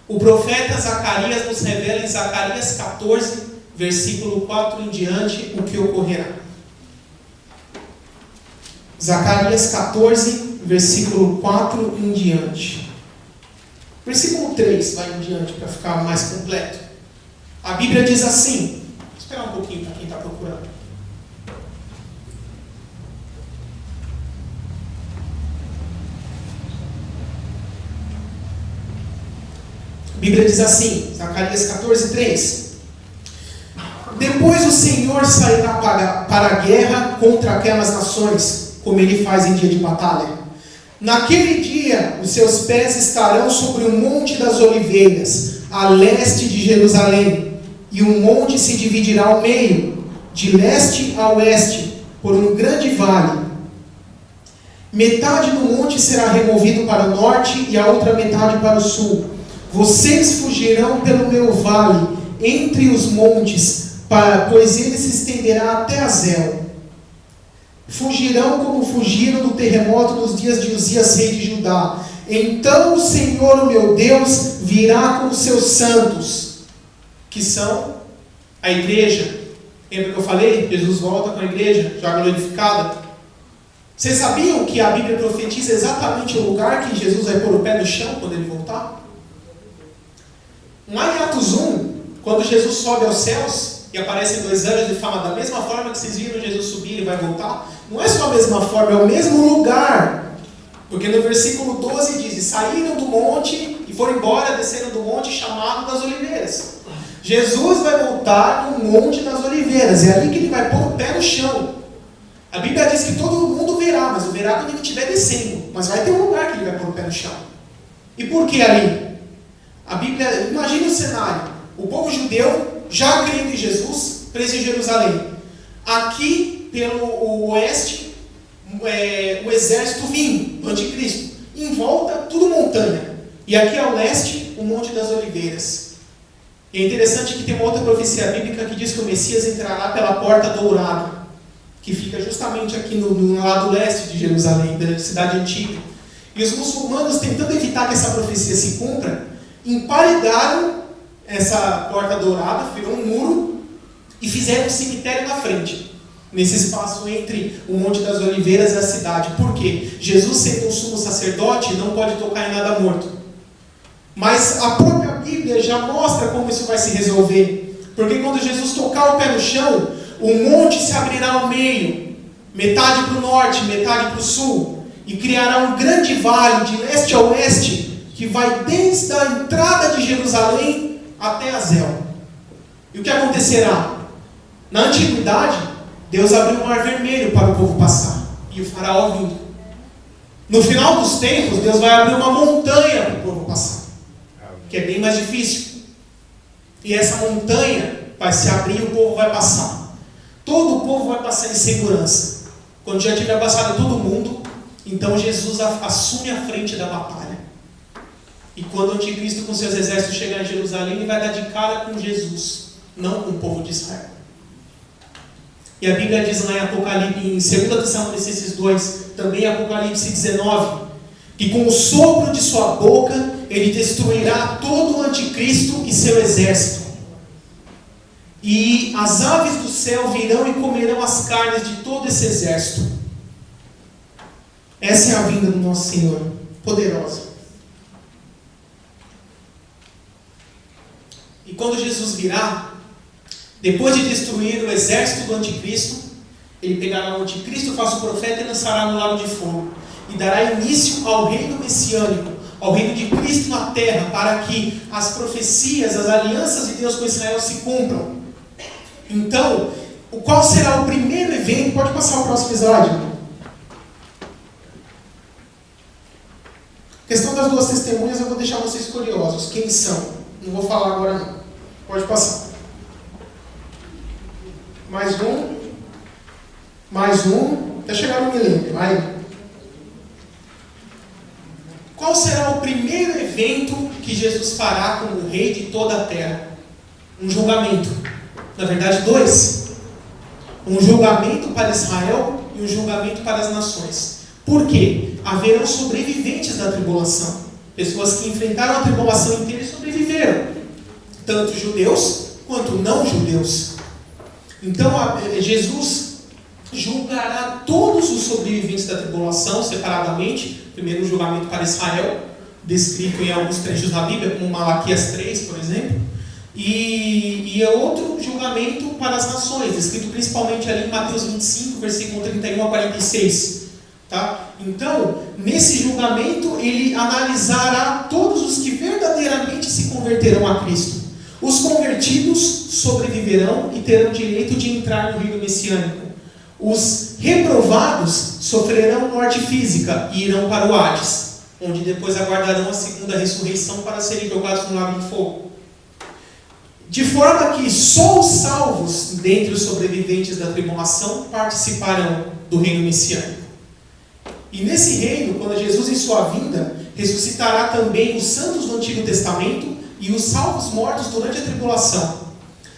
o profeta Zacarias nos revela em Zacarias 14, versículo 4 em diante, o que ocorrerá. Zacarias 14, versículo 4 em diante. Versículo 3 vai em diante, para ficar mais completo. A Bíblia diz assim, vou esperar um pouquinho para quem está procurando. A Bíblia diz assim, Zacarias 14, 3. Depois o Senhor sairá para a guerra contra aquelas nações, como ele faz em dia de batalha. Naquele dia, os seus pés estarão sobre o Monte das Oliveiras, a leste de Jerusalém, e o monte se dividirá ao meio, de leste a oeste, por um grande vale. Metade do monte será removido para o norte e a outra metade para o sul. Vocês fugirão pelo meu vale, entre os montes, pois ele se estenderá até Azel. Fugirão como fugiram do terremoto nos dias de Uzias, rei de Judá. Então o Senhor, o meu Deus, virá com os seus santos, que são a igreja. Lembra que eu falei? Jesus volta com a igreja, já glorificada. Vocês sabiam que a Bíblia profetiza exatamente o lugar que Jesus vai pôr o pé no chão quando ele voltar? Lá em Atos 1, quando Jesus sobe aos céus e aparecem 2 anjos de fama, da mesma forma que vocês viram Jesus subir e vai voltar, não é só a mesma forma, é o mesmo lugar. Porque no versículo 12 diz, saíram do monte e foram embora, desceram do monte chamado das Oliveiras. Jesus vai voltar no Monte das Oliveiras, é ali que ele vai pôr o pé no chão. A Bíblia diz que todo mundo verá, mas o verá quando ele estiver descendo. mas vai ter um lugar que ele vai pôr o pé no chão. E por que ali? A Bíblia, imagine o cenário. O povo judeu, já crendo em Jesus, preso em Jerusalém. Aqui, pelo oeste, o exército vindo, o anticristo. Em volta, tudo montanha. E aqui ao leste, o Monte das Oliveiras. E é interessante que tem uma outra profecia bíblica que diz que o Messias entrará pela Porta Dourada, que fica justamente aqui no lado leste de Jerusalém, da cidade antiga. E os muçulmanos, tentando evitar que essa profecia se cumpra, emparedaram essa Porta Dourada, virou um muro, e fizeram um cemitério na frente, nesse espaço entre o Monte das Oliveiras e a cidade. Por quê? Jesus, sendo um sumo sacerdote, não pode tocar em nada morto. Mas a própria Bíblia já mostra como isso vai se resolver. Porque quando Jesus tocar o pé no chão, o monte se abrirá ao meio, metade para o norte, metade para o sul, e criará um grande vale de leste a oeste, que vai desde a entrada de Jerusalém até Azel. E o que acontecerá? Na antiguidade, Deus abriu o mar vermelho para o povo passar, e o faraó vindo. No final dos tempos, Deus vai abrir uma montanha para o povo passar, que é bem mais difícil. E essa montanha vai se abrir e o povo vai passar. Todo o povo vai passar em segurança. Quando já tiver passado todo mundo, então Jesus assume a frente da batalha. E quando o anticristo com seus exércitos chegar em Jerusalém, ele vai dar de cara com Jesus, não com o povo de Israel. E a Bíblia diz lá em Apocalipse, em 2 Tessalonicenses 2, também Apocalipse 19, que com o sopro de sua boca ele destruirá todo o anticristo e seu exército. E as aves do céu virão e comerão as carnes de todo esse exército. Essa é a vinda do nosso Senhor, poderosa. E quando Jesus virá, depois de destruir o exército do anticristo, ele pegará o anticristo, o falso profeta, e lançará no lago de fogo. E dará início ao reino messiânico, ao reino de Cristo na terra, para que as profecias, as alianças de Deus com Israel se cumpram. Então, qual será o primeiro evento? Pode passar o próximo slide. A questão das duas testemunhas eu vou deixar vocês curiosos. Quem são? Não vou falar agora não. Pode passar. Mais um. Até chegar no milênio. Aí. Qual será o primeiro evento que Jesus fará como rei de toda a terra? Um julgamento. Na verdade, dois. Um julgamento para Israel e um julgamento para as nações. Por quê? Haverão sobreviventes da tribulação. Pessoas que enfrentaram a tribulação inteira e sobreviveram. Tanto judeus quanto não judeus. Então, Jesus julgará todos os sobreviventes da tribulação separadamente. Primeiro, um julgamento para Israel, descrito em alguns trechos da Bíblia, como Malaquias 3, por exemplo. E outro julgamento para as nações, descrito principalmente ali em Mateus 25, versículo 31 a 46. Tá? Então, nesse julgamento, ele analisará todos os que verdadeiramente se converterão a Cristo. Os convertidos sobreviverão e terão direito de entrar no reino messiânico. Os reprovados sofrerão morte física e irão para o Hades, onde depois aguardarão a segunda ressurreição para serem jogados no lago de fogo. De forma que só os salvos dentre os sobreviventes da tribulação participarão do reino messiânico. E nesse reino, quando Jesus em sua vinda, ressuscitará também os santos do Antigo Testamento e os salvos mortos durante a tribulação.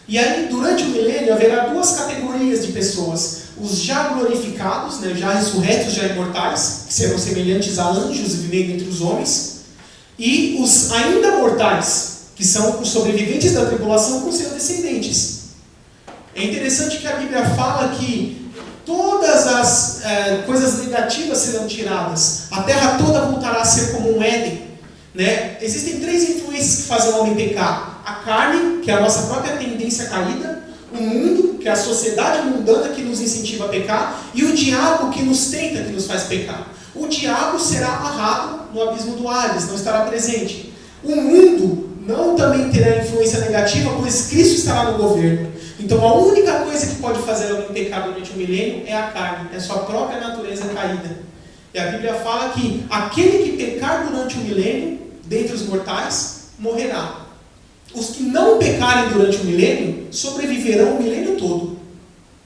E aí, durante o milênio, haverá duas categorias de pessoas. Os já glorificados, já ressurretos, já imortais, que serão semelhantes a anjos vivendo entre os homens. E os ainda mortais, que são os sobreviventes da tribulação com seus descendentes. É interessante que a Bíblia fala que todas as coisas negativas serão tiradas. A terra toda voltará a ser como um Éden. Existem três influências que fazem o homem pecar. A carne, que é a nossa própria tendência caída. O mundo, que é a sociedade mundana que nos incentiva a pecar. E o diabo, que nos tenta, que nos faz pecar. O diabo será amarrado no abismo do Hades, não estará presente. O mundo não também terá influência negativa, pois Cristo estará no governo. Então a única coisa que pode fazer alguém pecar durante o milênio é a carne, é a sua própria natureza caída. E a Bíblia fala que aquele que pecar durante o milênio, dentre os mortais, morrerá. Os que não pecarem durante o milênio, sobreviverão o milênio todo.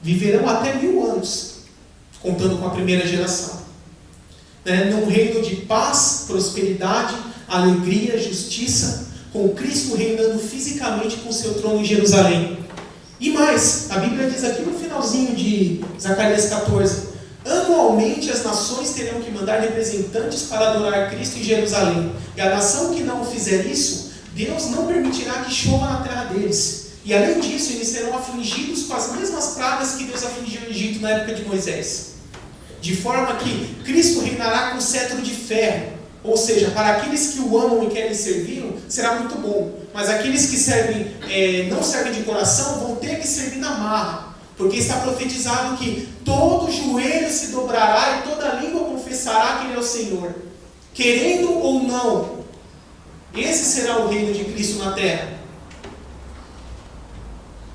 Viverão até 1000 anos, contando com a primeira geração. Num reino de paz, prosperidade, alegria, justiça, com Cristo reinando fisicamente com seu trono em Jerusalém. E mais, a Bíblia diz aqui no finalzinho de Zacarias 14, anualmente as nações terão que mandar representantes para adorar Cristo em Jerusalém. E a nação que não fizer isso, Deus não permitirá que chova na terra deles. E além disso, eles serão afligidos com as mesmas pragas que Deus afligiu o Egito na época de Moisés. De forma que Cristo reinará com cetro de ferro. Ou seja, para aqueles que o amam e querem servi-lo, será muito bom. Mas aqueles que não servem de coração vão ter que servir na marra. Porque está profetizado que todo joelho se dobrará e toda língua confessará que Ele é o Senhor. Querendo ou não, esse será o reino de Cristo na terra.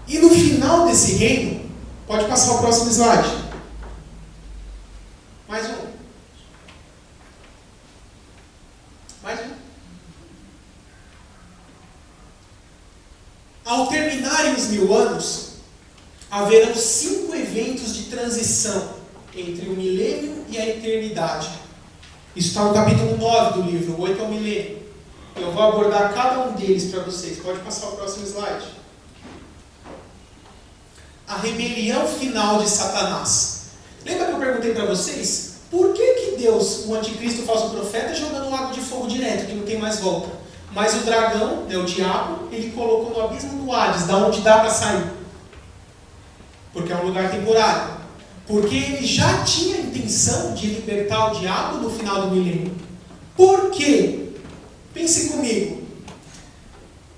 E no final desse reino, pode passar o próximo slide. Mais um. Mais um. Ao terminarem os 1000 anos, haverão 5 eventos de transição entre o milênio e a eternidade. Isso está no capítulo 9 do livro, 8 ao milênio. Eu vou abordar cada um deles para vocês. Pode passar o próximo slide. A rebelião final de Satanás. Lembra que eu perguntei para vocês? Por que Deus, o anticristo, o falso profeta, joga no lago de fogo direto, que não tem mais volta? Mas o dragão, o diabo, ele colocou no abismo do Hades, da onde dá para sair. Porque é um lugar temporário. Porque ele já tinha a intenção de libertar o diabo no final do milênio. Por quê? Pense comigo.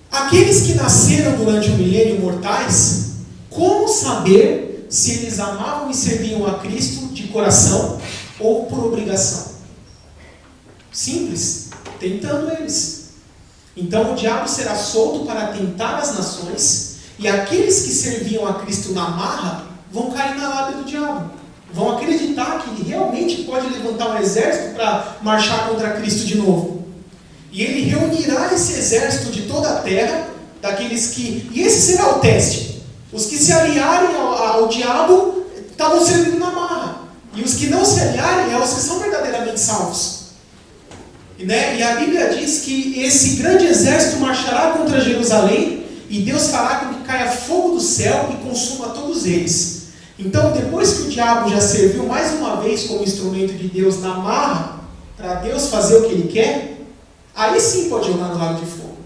Aqueles que nasceram durante o milênio mortais, como saber se eles amavam e serviam a Cristo de coração ou por obrigação? Simples, tentando eles. Então o diabo será solto para tentar as nações, e aqueles que serviam a Cristo na marra vão cair na lábia do diabo. Vão acreditar que ele realmente pode levantar um exército para marchar contra Cristo de novo. E ele reunirá esse exército de toda a terra, daqueles que... E esse será o teste. Os que se aliarem ao diabo estavam servindo na marra. E os que não se aliarem é os que são verdadeiramente salvos. E a Bíblia diz que esse grande exército marchará contra Jerusalém e Deus fará com que caia fogo do céu e consuma todos eles. Então, depois que o diabo já serviu mais uma vez como instrumento de Deus na marra, para Deus fazer o que Ele quer, aí sim pode jogar no lago de fogo.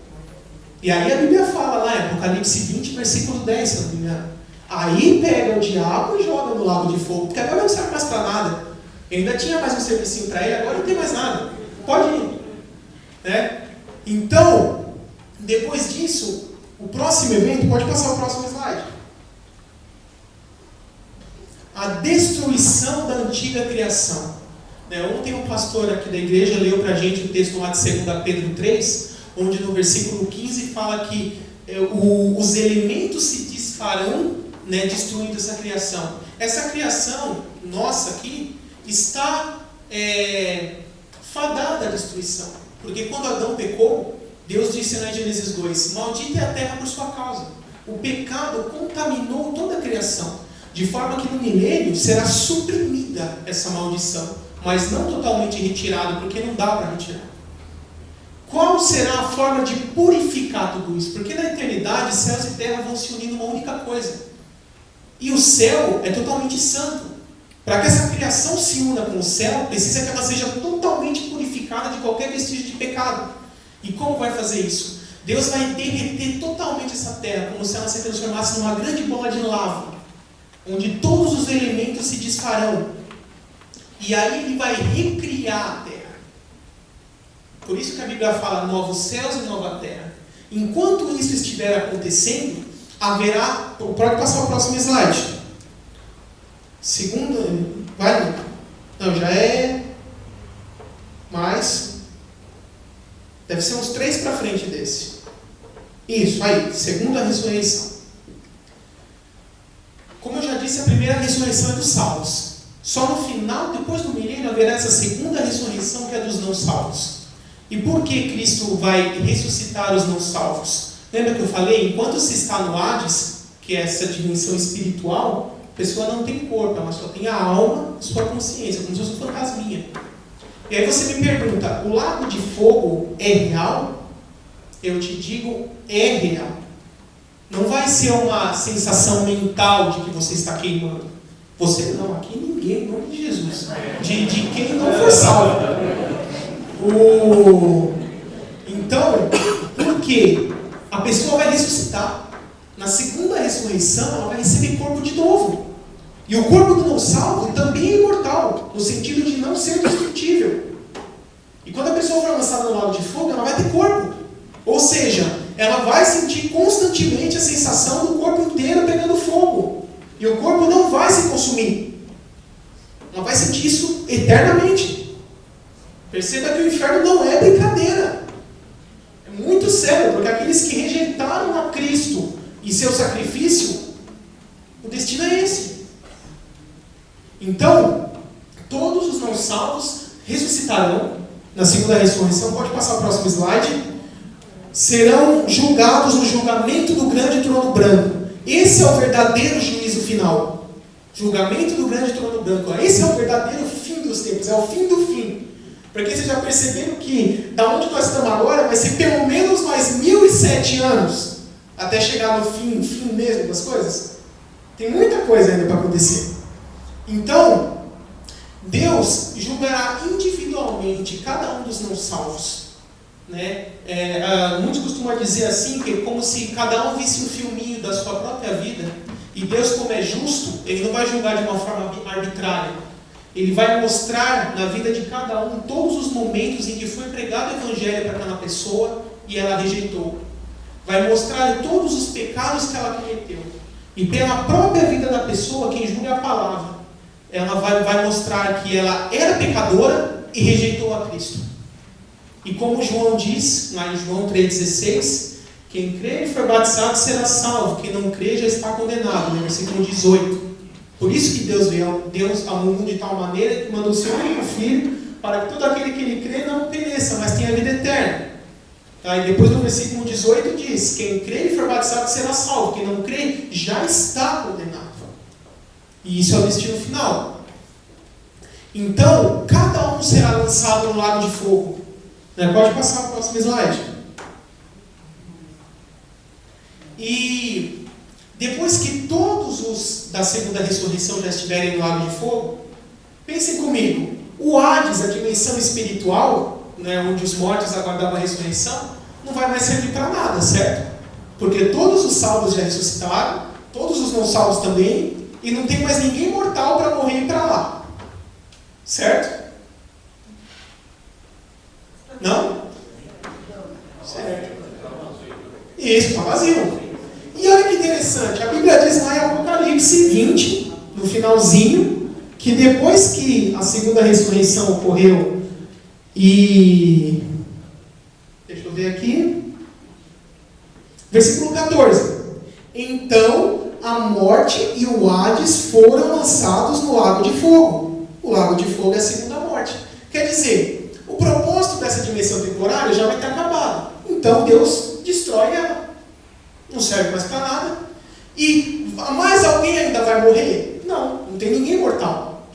E aí a Bíblia fala lá em Apocalipse 20, versículo 10, se não me engano. Aí pega o diabo e joga no lago de fogo, porque agora não serve mais para nada. Ele ainda tinha mais um servicinho para ele, agora não tem mais nada. Pode ir. Então, depois disso, o próximo evento, pode passar o próximo slide. A destruição da antiga criação. Ontem um pastor aqui da igreja leu para a gente o texto lá de 2 Pedro 3, onde no versículo 15 fala que os elementos se desfarão, destruindo essa criação. Essa criação nossa aqui está fadada à destruição. Porque quando Adão pecou, Deus disse lá em Gênesis 2, maldita é a terra por sua causa. O pecado contaminou toda a criação. De forma que no milênio será suprimida essa maldição, mas não totalmente retirada, porque não dá para retirar. Qual será a forma de purificar tudo isso? Porque na eternidade, céus e terra vão se unir numa única coisa. E o céu é totalmente santo. Para que essa criação se una com o céu, precisa que ela seja totalmente purificada de qualquer vestígio de pecado. E como vai fazer isso? Deus vai derreter totalmente essa terra, como se ela se transformasse numa grande bola de lava, onde todos os elementos se desfarão. E aí Ele vai recriar a terra. Por isso que a Bíblia fala novos céus e nova terra. Enquanto isso estiver acontecendo, haverá... Pode passar o próximo slide. Vai? Não, já é... Mais... Deve ser uns 3 para frente desse. Isso, aí. Segunda ressurreição. Como eu já disse, a primeira ressurreição é dos salvos. Só no final, depois do milênio, haverá essa segunda ressurreição que é a dos não salvos. E por que Cristo vai ressuscitar os não salvos? Lembra que eu falei? Enquanto se está no Hades, que é essa dimensão espiritual, a pessoa não tem corpo, ela só tem a alma e sua consciência, como se fosse um fantasminha. E aí você me pergunta, o lago de fogo é real? Eu te digo, é real. Não vai ser uma sensação mental de que você está queimando. Você não, aqui ninguém, em nome de Jesus. De quem não for salvo. Então, por quê? A pessoa vai ressuscitar. Na segunda ressurreição, ela vai receber corpo de novo. E o corpo do não salvo também é imortal, no sentido de não ser destrutível. E quando a pessoa for lançada no lago de fogo, ela vai ter corpo. Ou seja, ela vai sentir constantemente a sensação do corpo inteiro pegando fogo. E o corpo não vai se consumir. Ela vai sentir isso eternamente. Perceba que o inferno não é brincadeira. É muito sério, porque aqueles que rejeitaram a Cristo e seu sacrifício, o destino é esse. Então, todos os não salvos ressuscitarão na segunda ressurreição. Pode passar o próximo slide. Serão julgados no julgamento do grande trono branco. Esse é o verdadeiro juízo final. Julgamento do grande trono branco. Esse é o verdadeiro fim dos tempos. É o fim do fim. Porque vocês já perceberam que da onde nós estamos agora vai ser pelo menos mais 1007 anos até chegar no fim mesmo das coisas. Tem muita coisa ainda para acontecer. Então, Deus julgará individualmente cada um dos não salvos. Né? Muitos costumam dizer assim, que é como se cada um visse um filminho da sua própria vida, e Deus, como é justo, Ele não vai julgar de uma forma arbitrária. Ele vai mostrar na vida de cada um todos os momentos em que foi pregado o Evangelho para aquela pessoa e ela rejeitou. Vai mostrar todos os pecados que ela cometeu. E pela própria vida da pessoa, quem julga é a palavra. Ela vai mostrar que ela era pecadora e rejeitou a Cristo. E como João diz, lá em João 3,16, quem crê e for batizado será salvo, quem não crê já está condenado, no versículo 18. Por isso que Deus amou o mundo de tal maneira que mandou o seu único Filho, para que todo aquele que ele crê não pereça, mas tenha vida eterna. Tá? E depois no versículo 18 diz, quem crê e for batizado será salvo, quem não crê já está condenado. E isso é o destino final. Então, cada um será lançado no lago de fogo. Pode passar para o próximo slide. E depois que todos os da segunda ressurreição já estiverem no lago de fogo, pensem comigo, o Hades, a dimensão espiritual, onde os mortos aguardavam a ressurreição, não vai mais servir para nada, certo? Porque todos os salvos já ressuscitaram, todos os não salvos também, e não tem mais ninguém mortal para morrer e ir para lá. Certo? Não? Certo. Isso, está vazio. E olha que interessante, a Bíblia diz lá em Apocalipse 20, no finalzinho, que depois que a segunda ressurreição ocorreu e... Deixa eu ver aqui. Versículo 14. Então, a morte e o Hades foram lançados no lago de fogo. O lago de fogo é a segunda morte. Quer dizer, o propósito dessa dimensão temporária já vai ter acabado. Então Deus destrói ela. Não serve mais para nada. E mais alguém ainda vai morrer? Não tem ninguém mortal.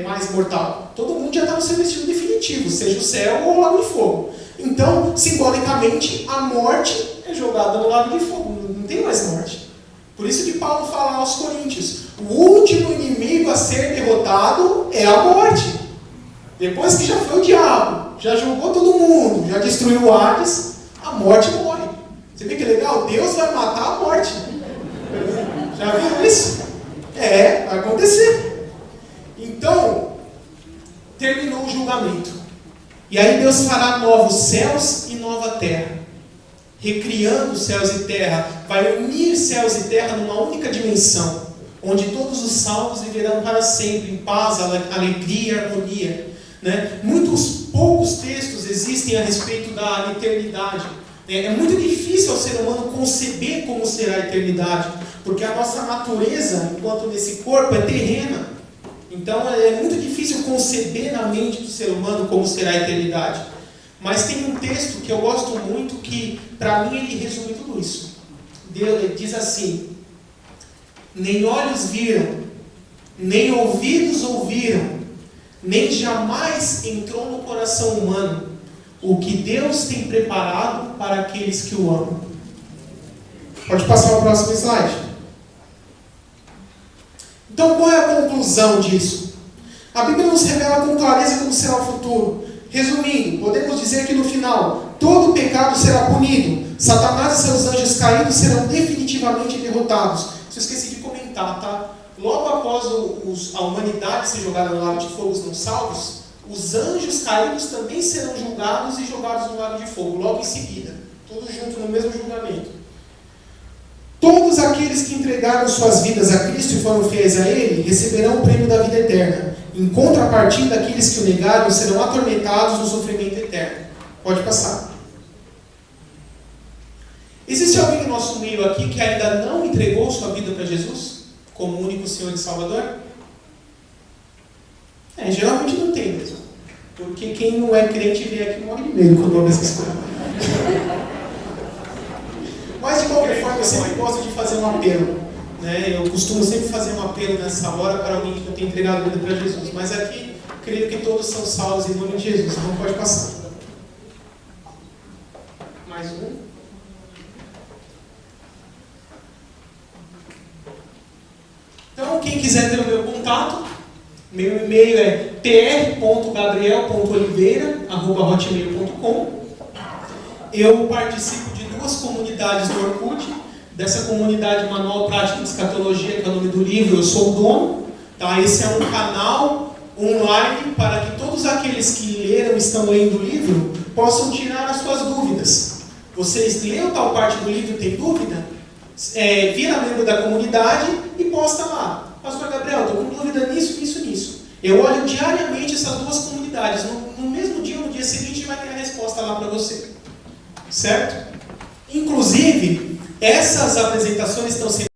Mais mortal. Todo mundo já está no seu destino definitivo, seja o céu ou o lago de fogo. Então, simbolicamente, a morte é jogada no lago de fogo. Não tem mais morte. Por isso que Paulo fala aos Coríntios, o último inimigo a ser derrotado é a morte. Depois que já foi o diabo, já jogou todo mundo, já destruiu o Hades, a morte morre. Você vê que legal? Deus vai matar a morte. Já viu isso? Vai acontecer. Então, terminou o julgamento. E aí Deus fará novos céus e nova terra. Recriando céus e terra, vai unir céus e terra numa única dimensão, onde todos os salvos viverão para sempre, em paz, alegria e harmonia. Muitos poucos textos existem a respeito da eternidade. É muito difícil ao ser humano conceber como será a eternidade, porque a nossa natureza, enquanto nesse corpo, é terrena. Então é muito difícil conceber na mente do ser humano como será a eternidade. Mas tem um texto que eu gosto muito que, para mim, ele resume tudo isso. Deus diz assim: nem olhos viram, nem ouvidos ouviram, nem jamais entrou no coração humano o que Deus tem preparado para aqueles que o amam. Pode passar o próximo slide. Então, qual é a conclusão disso? A Bíblia nos revela com clareza como será o futuro. Resumindo, podemos dizer que no final, todo pecado será punido. Satanás e seus anjos caídos serão definitivamente derrotados. Isso eu esqueci de comentar, tá? Logo após a humanidade ser jogada no lago de fogo, os não salvos, os anjos caídos também serão julgados e jogados no lago de fogo, logo em seguida. Todos juntos no mesmo julgamento. Todos aqueles que entregaram suas vidas a Cristo e foram fiéis a Ele, receberão o prêmio da vida eterna. Em contrapartida, aqueles que o negaram serão atormentados no sofrimento eterno. Pode passar. Existe alguém no nosso meio aqui que ainda não entregou sua vida para Jesus como único Senhor e Salvador? Geralmente não tem mesmo. Porque quem não é crente vem aqui e morre de medo quando ouve essas coisas. Mas de qualquer forma, eu sempre gosto de fazer um apelo. Eu costumo sempre fazer um apelo nessa hora para alguém que não tem entregado a vida para Jesus. Mas aqui, creio que todos são salvos em nome de Jesus. Então pode passar. Mais um. Então, quem quiser ter o meu contato, meu e-mail é pr.gabriel.oliveira@hotmail.com. Eu participo de 2 comunidades do Orkut. Dessa comunidade Manual Prático de Escatologia, que é o nome do livro, eu sou o dono. Tá? Esse é um canal online para que todos aqueles que leram e estão lendo o livro possam tirar as suas dúvidas. Vocês leram tal parte do livro e tem dúvida? Vira membro da comunidade e posta lá. Pastor Gabriel, estou com dúvida nisso, nisso, nisso. Eu olho diariamente essas 2 comunidades. No mesmo dia ou no dia seguinte vai ter a resposta lá para você. Certo? Inclusive, essas apresentações estão sendo